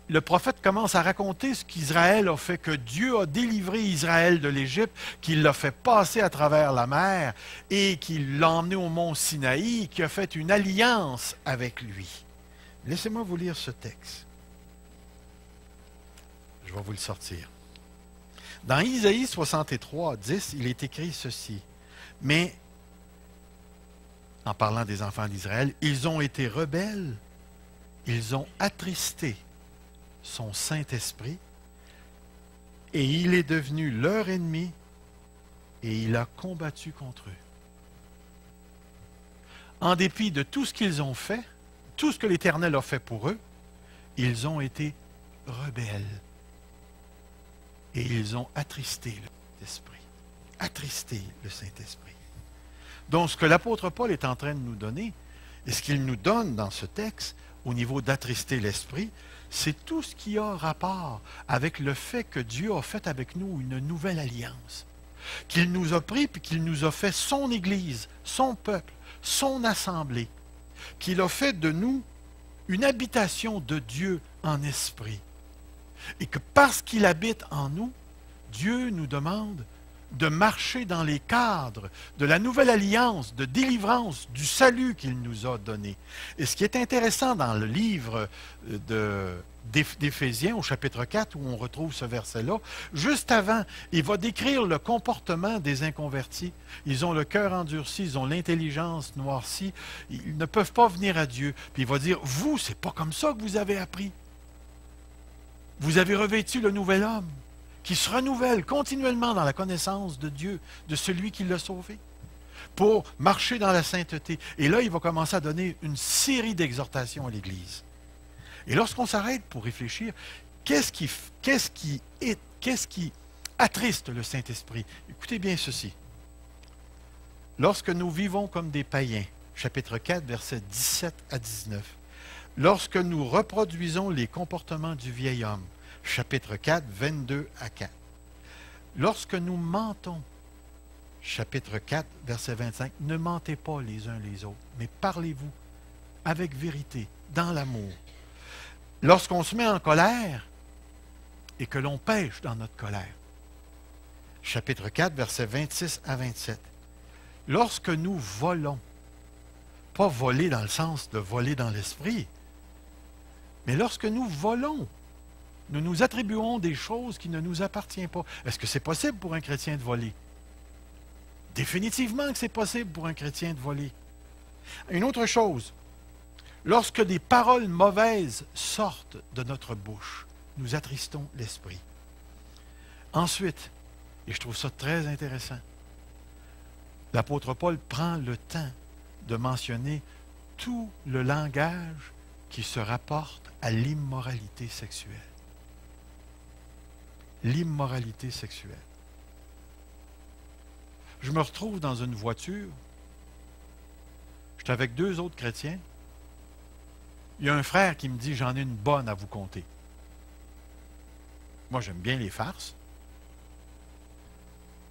le prophète commence à raconter ce qu'Israël a fait, que Dieu a délivré Israël de l'Égypte, qu'il l'a fait passer à travers la mer et qu'il l'a emmené au mont Sinaï, qui a fait une alliance avec lui. Laissez-moi vous lire ce texte. Je vais vous le sortir. Dans Isaïe 63, 10, il est écrit ceci. Mais, en parlant des enfants d'Israël, ils ont été rebelles, ils ont attristé son Saint-Esprit, et il est devenu leur ennemi, et il a combattu contre eux. En dépit de tout ce qu'ils ont fait, tout ce que l'Éternel a fait pour eux, ils ont été rebelles. Et ils ont attristé le Saint-Esprit. Attristé le Saint-Esprit. Donc, ce que l'apôtre Paul est en train de nous donner, et ce qu'il nous donne dans ce texte, au niveau d'attrister l'Esprit, c'est tout ce qui a rapport avec le fait que Dieu a fait avec nous une nouvelle alliance. Qu'il nous a pris puis qu'il nous a fait son Église, son peuple, son assemblée. Qu'il a fait de nous une habitation de Dieu en esprit. Et que parce qu'il habite en nous, Dieu nous demande de marcher dans les cadres de la nouvelle alliance, de délivrance, du salut qu'il nous a donné. Et ce qui est intéressant dans le livre d'Éphésiens, au chapitre 4, où on retrouve ce verset-là, juste avant, il va décrire le comportement des inconvertis. Ils ont le cœur endurci, ils ont l'intelligence noircie, ils ne peuvent pas venir à Dieu. Puis il va dire, vous, c'est pas comme ça que vous avez appris. Vous avez revêtu le nouvel homme qui se renouvelle continuellement dans la connaissance de Dieu, de celui qui l'a sauvé, pour marcher dans la sainteté. Et là, il va commencer à donner une série d'exhortations à l'Église. Et lorsqu'on s'arrête pour réfléchir, qu'est-ce qui attriste le Saint-Esprit? Écoutez bien ceci. Lorsque nous vivons comme des païens, chapitre 4, versets 17 à 19, lorsque nous reproduisons les comportements du vieil homme, chapitre 4, 22 à 4, lorsque nous mentons, chapitre 4, verset 25, ne mentez pas les uns les autres, mais parlez-vous avec vérité, dans l'amour. Lorsqu'on se met en colère et que l'on pêche dans notre colère, chapitre 4, versets 26 à 27, lorsque nous volons, pas voler dans le sens de voler dans l'esprit, mais lorsque nous volons, nous nous attribuons des choses qui ne nous appartiennent pas. Est-ce que c'est possible pour un chrétien de voler? Définitivement que c'est possible pour un chrétien de voler. Une autre chose, lorsque des paroles mauvaises sortent de notre bouche, nous attristons l'esprit. Ensuite, et je trouve ça très intéressant, l'apôtre Paul prend le temps de mentionner tout le langage qui se rapporte à l'immoralité sexuelle. L'immoralité sexuelle. Je me retrouve dans une voiture, je suis avec deux autres chrétiens, il y a un frère qui me dit « J'en ai une bonne à vous conter ». Moi, j'aime bien les farces.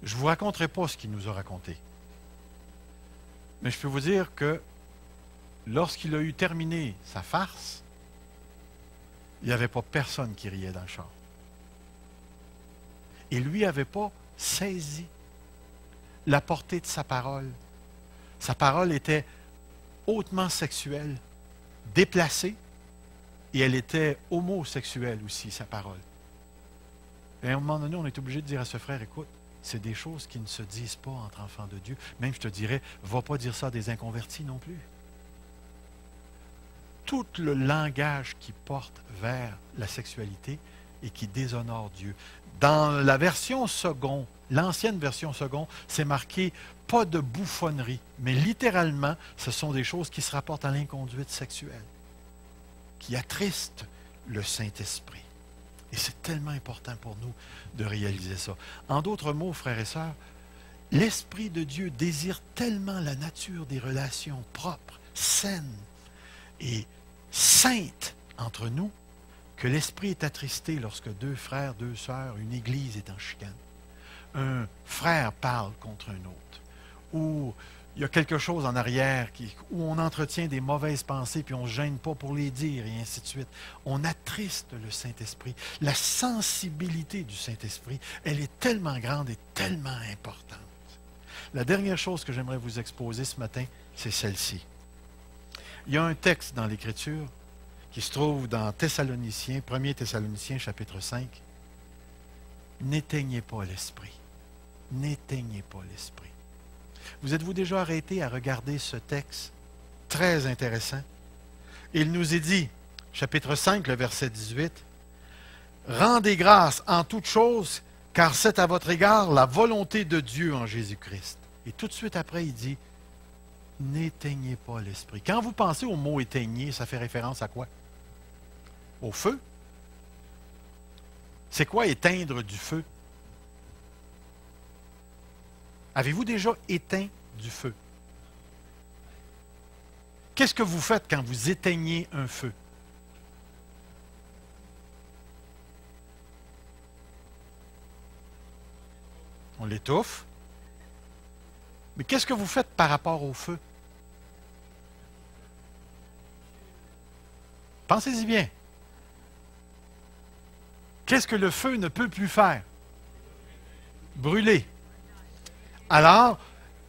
Je ne vous raconterai pas ce qu'il nous a raconté. Mais je peux vous dire que lorsqu'il a eu terminé sa farce, il n'y avait pas personne qui riait dans le char. Et lui n'avait pas saisi la portée de sa parole. Sa parole était hautement sexuelle, déplacée, et elle était homosexuelle aussi, sa parole. Et à un moment donné, on est obligé de dire à ce frère, écoute, c'est des choses qui ne se disent pas entre enfants de Dieu. Même, je te dirais, va pas dire ça à des inconvertis non plus. Tout le langage qui porte vers la sexualité et qui déshonore Dieu. Dans la version second, l'ancienne version second, c'est marqué pas de bouffonnerie, mais littéralement, ce sont des choses qui se rapportent à l'inconduite sexuelle, qui attristent le Saint-Esprit. Et c'est tellement important pour nous de réaliser ça. En d'autres mots, frères et sœurs, l'Esprit de Dieu désire tellement la nature des relations propres, saines et saintes entre nous, que l'Esprit est attristé lorsque deux frères, deux sœurs, une église est en chicane. Un frère parle contre un autre. Ou il y a quelque chose en arrière où on entretient des mauvaises pensées puis on ne se gêne pas pour les dire et ainsi de suite. On attriste le Saint-Esprit. La sensibilité du Saint-Esprit, elle est tellement grande et tellement importante. La dernière chose que j'aimerais vous exposer ce matin, c'est celle-ci. Il y a un texte dans l'Écriture qui se trouve dans Thessaloniciens, 1er Thessaloniciens, chapitre 5. N'éteignez pas l'esprit. N'éteignez pas l'esprit. Vous êtes-vous déjà arrêté à regarder ce texte très intéressant? Il nous est dit, chapitre 5, le verset 18, « Rendez grâce en toutes choses, car c'est à votre égard la volonté de Dieu en Jésus-Christ. » Et tout de suite après, il dit, « N'éteignez pas l'esprit. » Quand vous pensez au mot « éteigner », ça fait référence à quoi? Au feu. C'est quoi éteindre du feu? Avez-vous déjà éteint du feu? Qu'est-ce que vous faites quand vous éteignez un feu? On l'étouffe. Mais qu'est-ce que vous faites par rapport au feu? Pensez-y bien. Qu'est-ce que le feu ne peut plus faire? Brûler. Alors,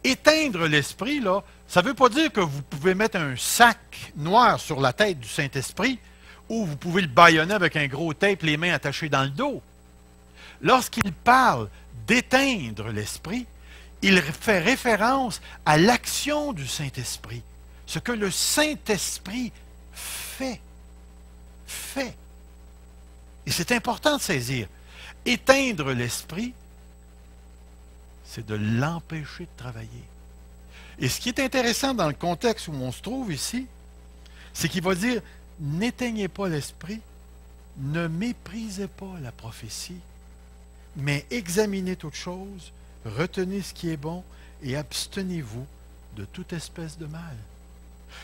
éteindre l'esprit, là, ça ne veut pas dire que vous pouvez mettre un sac noir sur la tête du Saint-Esprit ou vous pouvez le bâillonner avec un gros tape, les mains attachées dans le dos. Lorsqu'il parle d'éteindre l'esprit, il fait référence à l'action du Saint-Esprit. Ce que le Saint-Esprit fait. Et c'est important de saisir. Éteindre l'esprit, c'est de l'empêcher de travailler. Et ce qui est intéressant dans le contexte où on se trouve ici, c'est qu'il va dire, n'éteignez pas l'esprit, ne méprisez pas la prophétie, mais examinez toutes choses, retenez ce qui est bon et abstenez-vous de toute espèce de mal.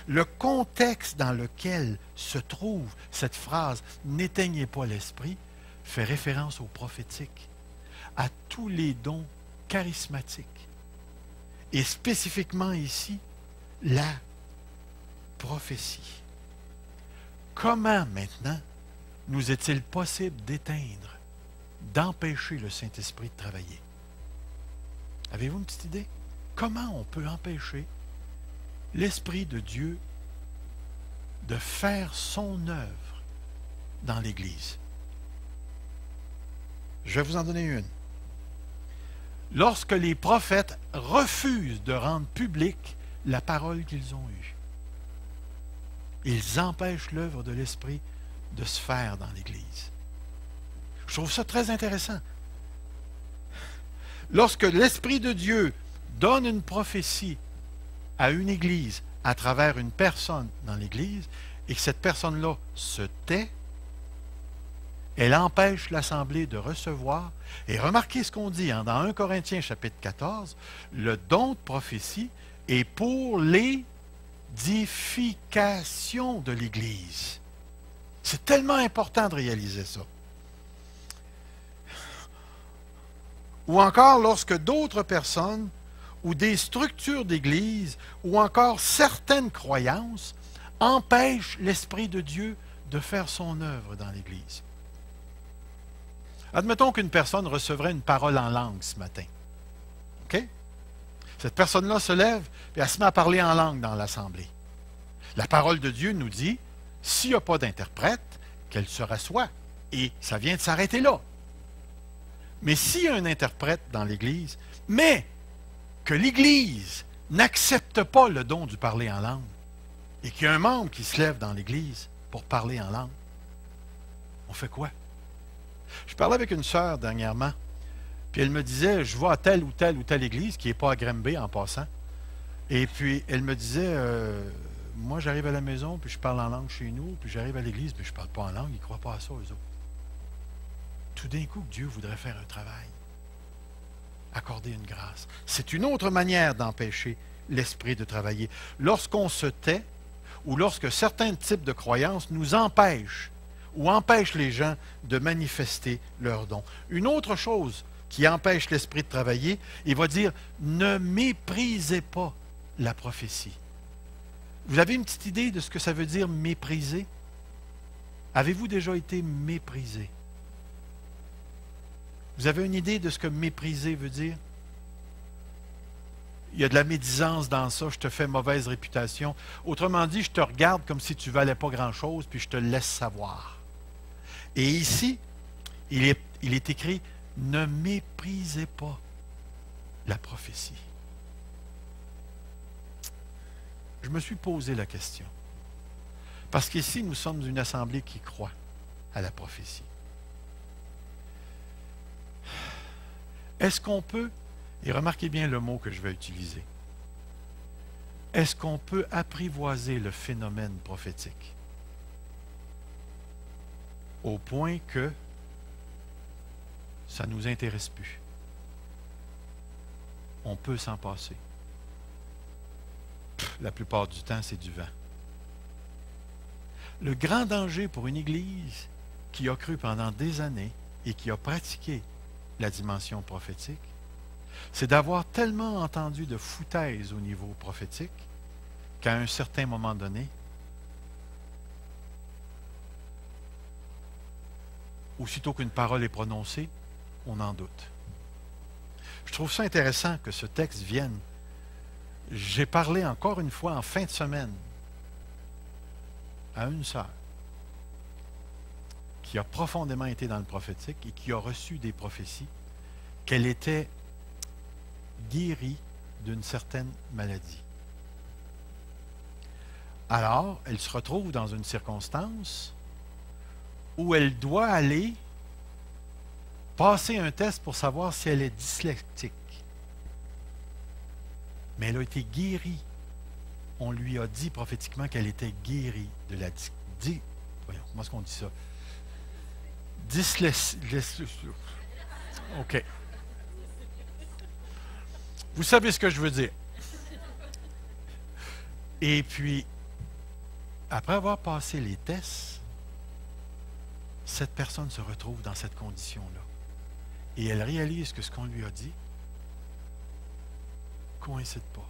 Le contexte dans lequel se trouve cette phrase « n'éteignez pas l'esprit » fait référence au prophétique, à tous les dons charismatiques. Et spécifiquement ici, la prophétie. Comment maintenant nous est-il possible d'éteindre, d'empêcher le Saint-Esprit de travailler? Avez-vous une petite idée? Comment on peut empêcher l'Esprit de Dieu de faire son œuvre dans l'Église? Je vais vous en donner une. Lorsque les prophètes refusent de rendre publique la parole qu'ils ont eue, ils empêchent l'œuvre de l'Esprit de se faire dans l'Église. Je trouve ça très intéressant. Lorsque l'Esprit de Dieu donne une prophétie à une Église à travers une personne dans l'Église et que cette personne-là se tait, elle empêche l'Assemblée de recevoir. Et remarquez ce qu'on dit dans 1 Corinthiens chapitre 14, le don de prophétie est pour l'édification de l'Église. C'est tellement important de réaliser ça. Ou encore lorsque d'autres personnes ou des structures d'Église ou encore certaines croyances empêchent l'Esprit de Dieu de faire son œuvre dans l'Église. Admettons qu'une personne recevrait une parole en langue ce matin. OK? Cette personne-là se lève et elle se met à parler en langue dans l'Assemblée. La parole de Dieu nous dit, s'il n'y a pas d'interprète, qu'elle se rassoie. Et ça vient de s'arrêter là. Mais s'il y a un interprète dans l'Église, mais que l'Église n'accepte pas le don du parler en langue, et qu'il y a un membre qui se lève dans l'Église pour parler en langue, on fait quoi? Je parlais avec une sœur dernièrement, puis elle me disait, je vais à telle ou telle ou telle église, qui n'est pas à Granby en passant, et puis elle me disait, moi j'arrive à la maison, puis je parle en langue chez nous, puis j'arrive à l'église, puis je ne parle pas en langue, ils ne croient pas à ça, eux autres. Tout d'un coup, Dieu voudrait faire un travail, accorder une grâce. C'est une autre manière d'empêcher l'esprit de travailler. Lorsqu'on se tait, ou lorsque certains types de croyances nous empêchent ou empêche les gens de manifester leurs dons. Une autre chose qui empêche l'esprit de travailler, il va dire, ne méprisez pas la prophétie. Vous avez une petite idée de ce que ça veut dire mépriser? Avez-vous déjà été méprisé? Vous avez une idée de ce que mépriser veut dire? Il y a de la médisance dans ça, je te fais mauvaise réputation. Autrement dit, je te regarde comme si tu ne valais pas grand-chose, puis je te laisse savoir. Et ici, il est écrit, ne méprisez pas la prophétie. Je me suis posé la question. Parce qu'ici, nous sommes une assemblée qui croit à la prophétie. Est-ce qu'on peut, et remarquez bien le mot que je vais utiliser, est-ce qu'on peut apprivoiser le phénomène prophétique au point que ça ne nous intéresse plus? On peut s'en passer. La plupart du temps, c'est du vent. Le grand danger pour une Église qui a cru pendant des années et qui a pratiqué la dimension prophétique, c'est d'avoir tellement entendu de foutaises au niveau prophétique qu'à un certain moment donné, aussitôt qu'une parole est prononcée, on en doute. Je trouve ça intéressant que ce texte vienne. J'ai parlé encore une fois en fin de semaine à une sœur qui a profondément été dans le prophétique et qui a reçu des prophéties qu'elle était guérie d'une certaine maladie. Alors, elle se retrouve dans une circonstance où elle doit aller passer un test pour savoir si elle est dyslexique. Mais elle a été guérie. On lui a dit prophétiquement qu'elle était guérie de la voyons, comment est-ce qu'on dit ça? OK. Vous savez ce que je veux dire. Et puis, après avoir passé les tests, cette personne se retrouve dans cette condition-là. Et elle réalise que ce qu'on lui a dit ne coïncide pas.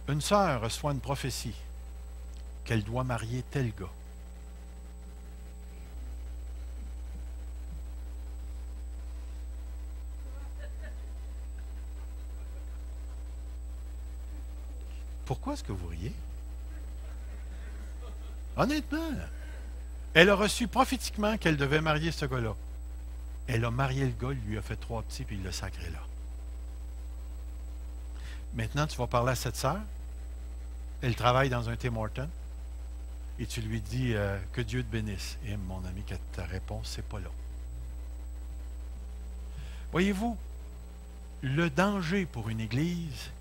Une sœur reçoit une prophétie qu'elle doit marier tel gars. Pourquoi est-ce que vous riez? Honnêtement, elle a reçu prophétiquement qu'elle devait marier ce gars-là. Elle a marié le gars, il lui a fait 3 petits, puis il l'a sacré là. Maintenant, tu vas parler à cette sœur. Elle travaille dans un Tim Hortons. Et tu lui dis que Dieu te bénisse. Et mon ami, que ta réponse, c'est pas là. Voyez-vous, le danger pour une église,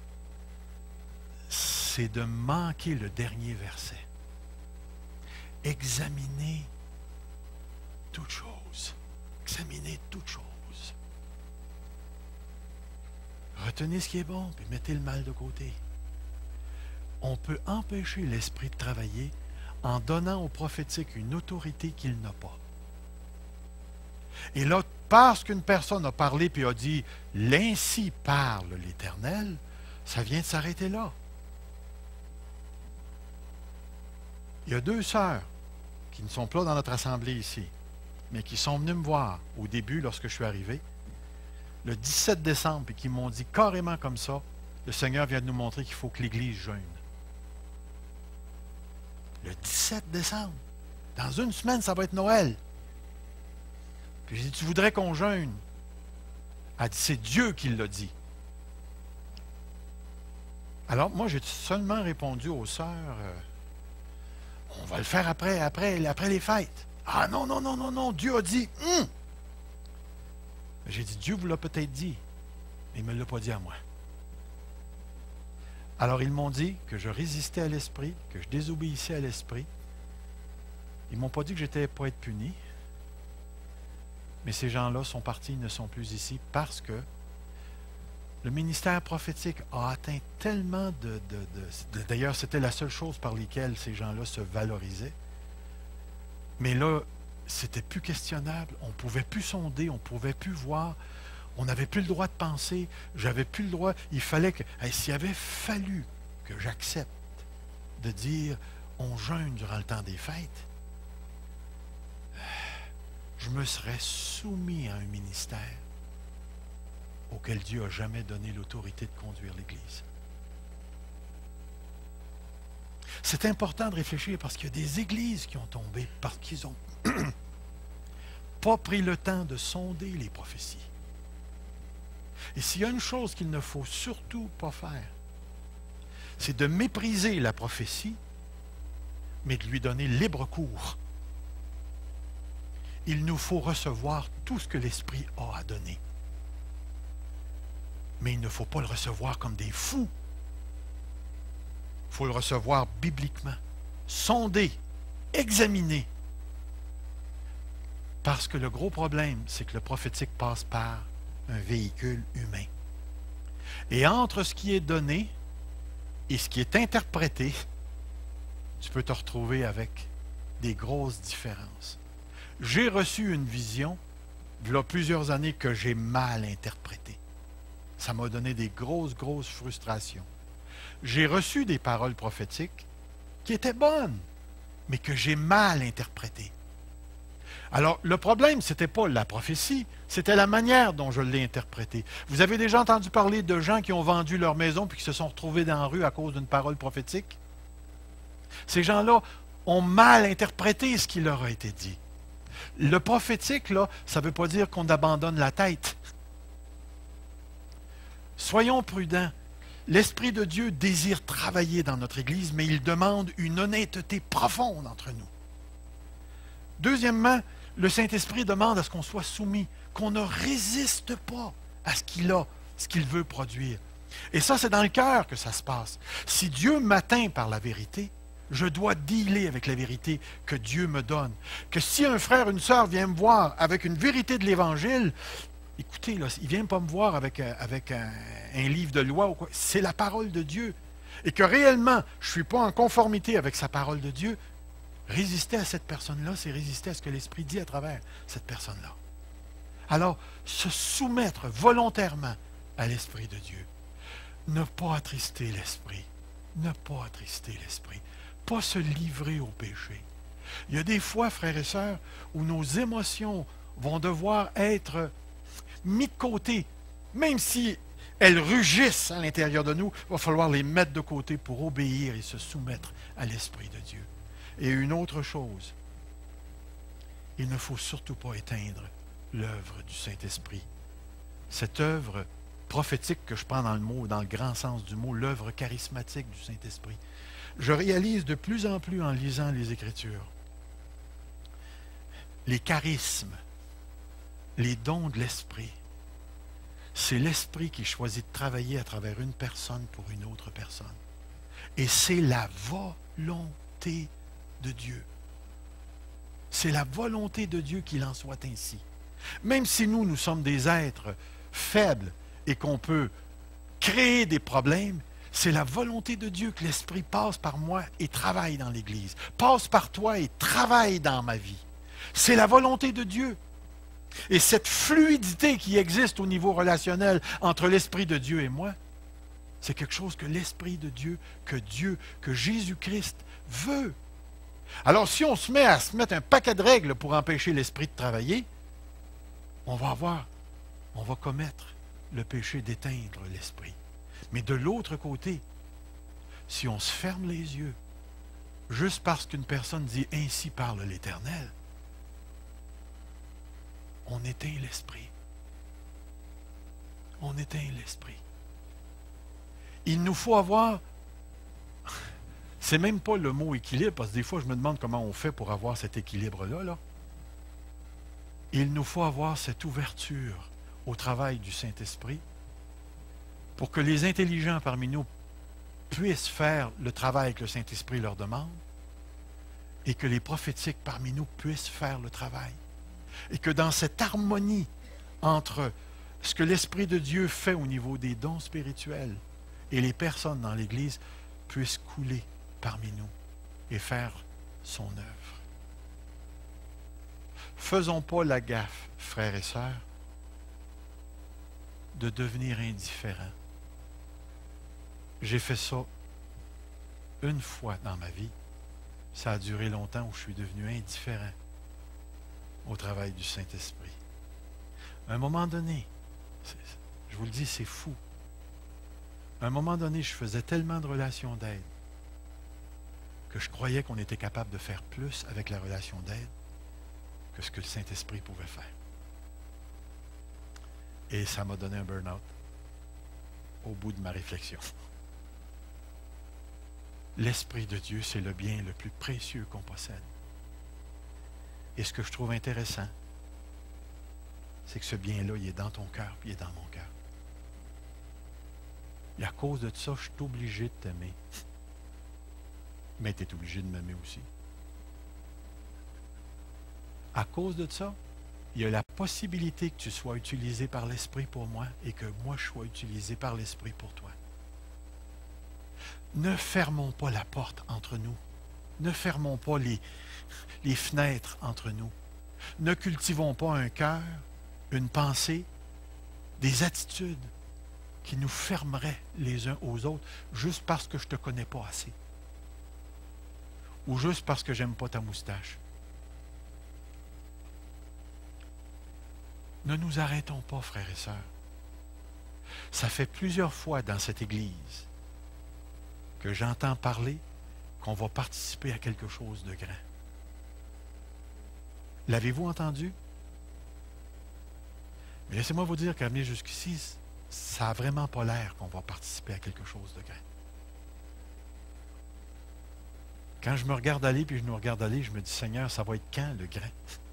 c'est de manquer le dernier verset. Examinez toutes choses. Examinez toutes choses. Retenez ce qui est bon, puis mettez le mal de côté. On peut empêcher l'esprit de travailler en donnant au prophétique une autorité qu'il n'a pas. Et là, parce qu'une personne a parlé puis a dit « L'ainsi parle l'Éternel », ça vient de s'arrêter là. Il y a 2 sœurs qui ne sont pas dans notre assemblée ici, mais qui sont venues me voir au début, lorsque je suis arrivé, le 17 décembre, et qui m'ont dit carrément comme ça, le Seigneur vient de nous montrer qu'il faut que l'Église jeûne. Le 17 décembre. Dans une semaine, ça va être Noël. Puis j'ai dit, tu voudrais qu'on jeûne? Elle a dit, c'est Dieu qui l'a dit. Alors, moi, j'ai seulement répondu aux sœurs, on va le faire après les fêtes. Ah non, non, non, non, non, Dieu a dit, J'ai dit, Dieu vous l'a peut-être dit, mais il ne me l'a pas dit à moi. Alors, ils m'ont dit que je résistais à l'esprit, que je désobéissais à l'esprit. Ils ne m'ont pas dit que je n'étais pas être puni. Mais ces gens-là sont partis, ils ne sont plus ici parce que le ministère prophétique a atteint tellement d'ailleurs, c'était la seule chose par laquelle ces gens-là se valorisaient. Mais là, c'était plus questionnable. On ne pouvait plus sonder, on ne pouvait plus voir. On n'avait plus le droit de penser. J'avais plus le droit. Il fallait que... s'il avait fallu que j'accepte de dire on jeûne durant le temps des fêtes, je me serais soumis à un ministère auquel Dieu n'a jamais donné l'autorité de conduire l'Église. C'est important de réfléchir parce qu'il y a des églises qui ont tombé parce qu'ils n'ont pas pris le temps de sonder les prophéties. Et s'il y a une chose qu'il ne faut surtout pas faire, c'est de mépriser la prophétie, mais de lui donner libre cours. Il nous faut recevoir tout ce que l'Esprit a à donner. Mais il ne faut pas le recevoir comme des fous. Il faut le recevoir bibliquement, sonder, examiner. Parce que le gros problème, c'est que le prophétique passe par un véhicule humain. Et entre ce qui est donné et ce qui est interprété, tu peux te retrouver avec des grosses différences. J'ai reçu une vision, il y a plusieurs années, que j'ai mal interprétée. Ça m'a donné des grosses frustrations. J'ai reçu des paroles prophétiques qui étaient bonnes, mais que j'ai mal interprétées. Alors, le problème, ce n'était pas la prophétie, c'était la manière dont je l'ai interprétée. Vous avez déjà entendu parler de gens qui ont vendu leur maison puis qui se sont retrouvés dans la rue à cause d'une parole prophétique? Ces gens-là ont mal interprété ce qui leur a été dit. Le prophétique, là, ça ne veut pas dire qu'on abandonne la tête. Soyons prudents. L'Esprit de Dieu désire travailler dans notre Église, mais il demande une honnêteté profonde entre nous. Deuxièmement, le Saint-Esprit demande à ce qu'on soit soumis, qu'on ne résiste pas à ce qu'il a, ce qu'il veut produire. Et ça, c'est dans le cœur que ça se passe. Si Dieu m'atteint par la vérité, je dois dealer avec la vérité que Dieu me donne. Que si un frère, une sœur vient me voir avec une vérité de l'Évangile, écoutez, là, il ne vient pas me voir avec un livre de loi ou quoi. C'est la parole de Dieu. Et que réellement, je ne suis pas en conformité avec sa parole de Dieu, résister à cette personne-là, c'est résister à ce que l'Esprit dit à travers cette personne-là. Alors, se soumettre volontairement à l'Esprit de Dieu. Ne pas attrister l'Esprit. Ne pas attrister l'Esprit. Pas se livrer au péché. Il y a des fois, frères et sœurs, où nos émotions vont devoir être mises de côté. Même si elles rugissent à l'intérieur de nous, il va falloir les mettre de côté pour obéir et se soumettre à l'Esprit de Dieu. Et une autre chose, il ne faut surtout pas éteindre l'œuvre du Saint-Esprit. Cette œuvre prophétique que je prends dans le mot, dans le grand sens du mot, l'œuvre charismatique du Saint-Esprit. Je réalise de plus en plus en lisant les Écritures, les charismes, les dons de l'Esprit. C'est l'Esprit qui choisit de travailler à travers une personne pour une autre personne. Et c'est la volonté de Dieu. C'est la volonté de Dieu qu'il en soit ainsi. Même si nous sommes des êtres faibles et qu'on peut créer des problèmes, c'est la volonté de Dieu que l'Esprit passe par moi et travaille dans l'Église, passe par toi et travaille dans ma vie. C'est la volonté de Dieu. Et cette fluidité qui existe au niveau relationnel entre l'Esprit de Dieu et moi, c'est quelque chose que l'Esprit de Dieu, que Jésus-Christ veut. Alors si on se met à se mettre un paquet de règles pour empêcher l'Esprit de travailler, on va commettre le péché d'éteindre l'Esprit. Mais de l'autre côté, si on se ferme les yeux, juste parce qu'une personne dit « Ainsi parle l'Éternel », on éteint l'Esprit. On éteint l'Esprit. Il nous faut avoir, c'est même pas le mot équilibre, parce que des fois je me demande comment on fait pour avoir cet équilibre-là. Là. Il nous faut avoir cette ouverture au travail du Saint-Esprit pour que les intelligents parmi nous puissent faire le travail que le Saint-Esprit leur demande et que les prophétiques parmi nous puissent faire le travail. Et que dans cette harmonie entre ce que l'Esprit de Dieu fait au niveau des dons spirituels et les personnes dans l'Église puissent couler parmi nous et faire son œuvre. Faisons pas la gaffe, frères et sœurs, de devenir indifférents. J'ai fait ça une fois dans ma vie. Ça a duré longtemps où je suis devenu indifférent au travail du Saint-Esprit. À un moment donné, je vous le dis, c'est fou. À un moment donné, je faisais tellement de relations d'aide que je croyais qu'on était capable de faire plus avec la relation d'aide que ce que le Saint-Esprit pouvait faire. Et ça m'a donné un burn-out au bout de ma réflexion. L'Esprit de Dieu, c'est le bien le plus précieux qu'on possède. Et ce que je trouve intéressant, c'est que ce bien-là, il est dans ton cœur, puis il est dans mon cœur. Et à cause de ça, je suis obligé de t'aimer. Mais tu es obligé de m'aimer aussi. À cause de ça, il y a la possibilité que tu sois utilisé par l'Esprit pour moi et que moi, je sois utilisé par l'Esprit pour toi. Ne fermons pas la porte entre nous. Ne fermons pas les fenêtres entre nous. Ne cultivons pas un cœur, une pensée, des attitudes qui nous fermeraient les uns aux autres juste parce que je ne te connais pas assez. Ou juste parce que j'aime pas ta moustache. Ne nous arrêtons pas, frères et sœurs. Ça fait plusieurs fois dans cette Église que j'entends parler qu'on va participer à quelque chose de grand. L'avez-vous entendu? Mais laissez-moi vous dire qu'à venir jusqu'ici, ça n'a vraiment pas l'air qu'on va participer à quelque chose de grand. Quand je me regarde aller, puis je nous regarde aller, je me dis, Seigneur, ça va être quand le grand?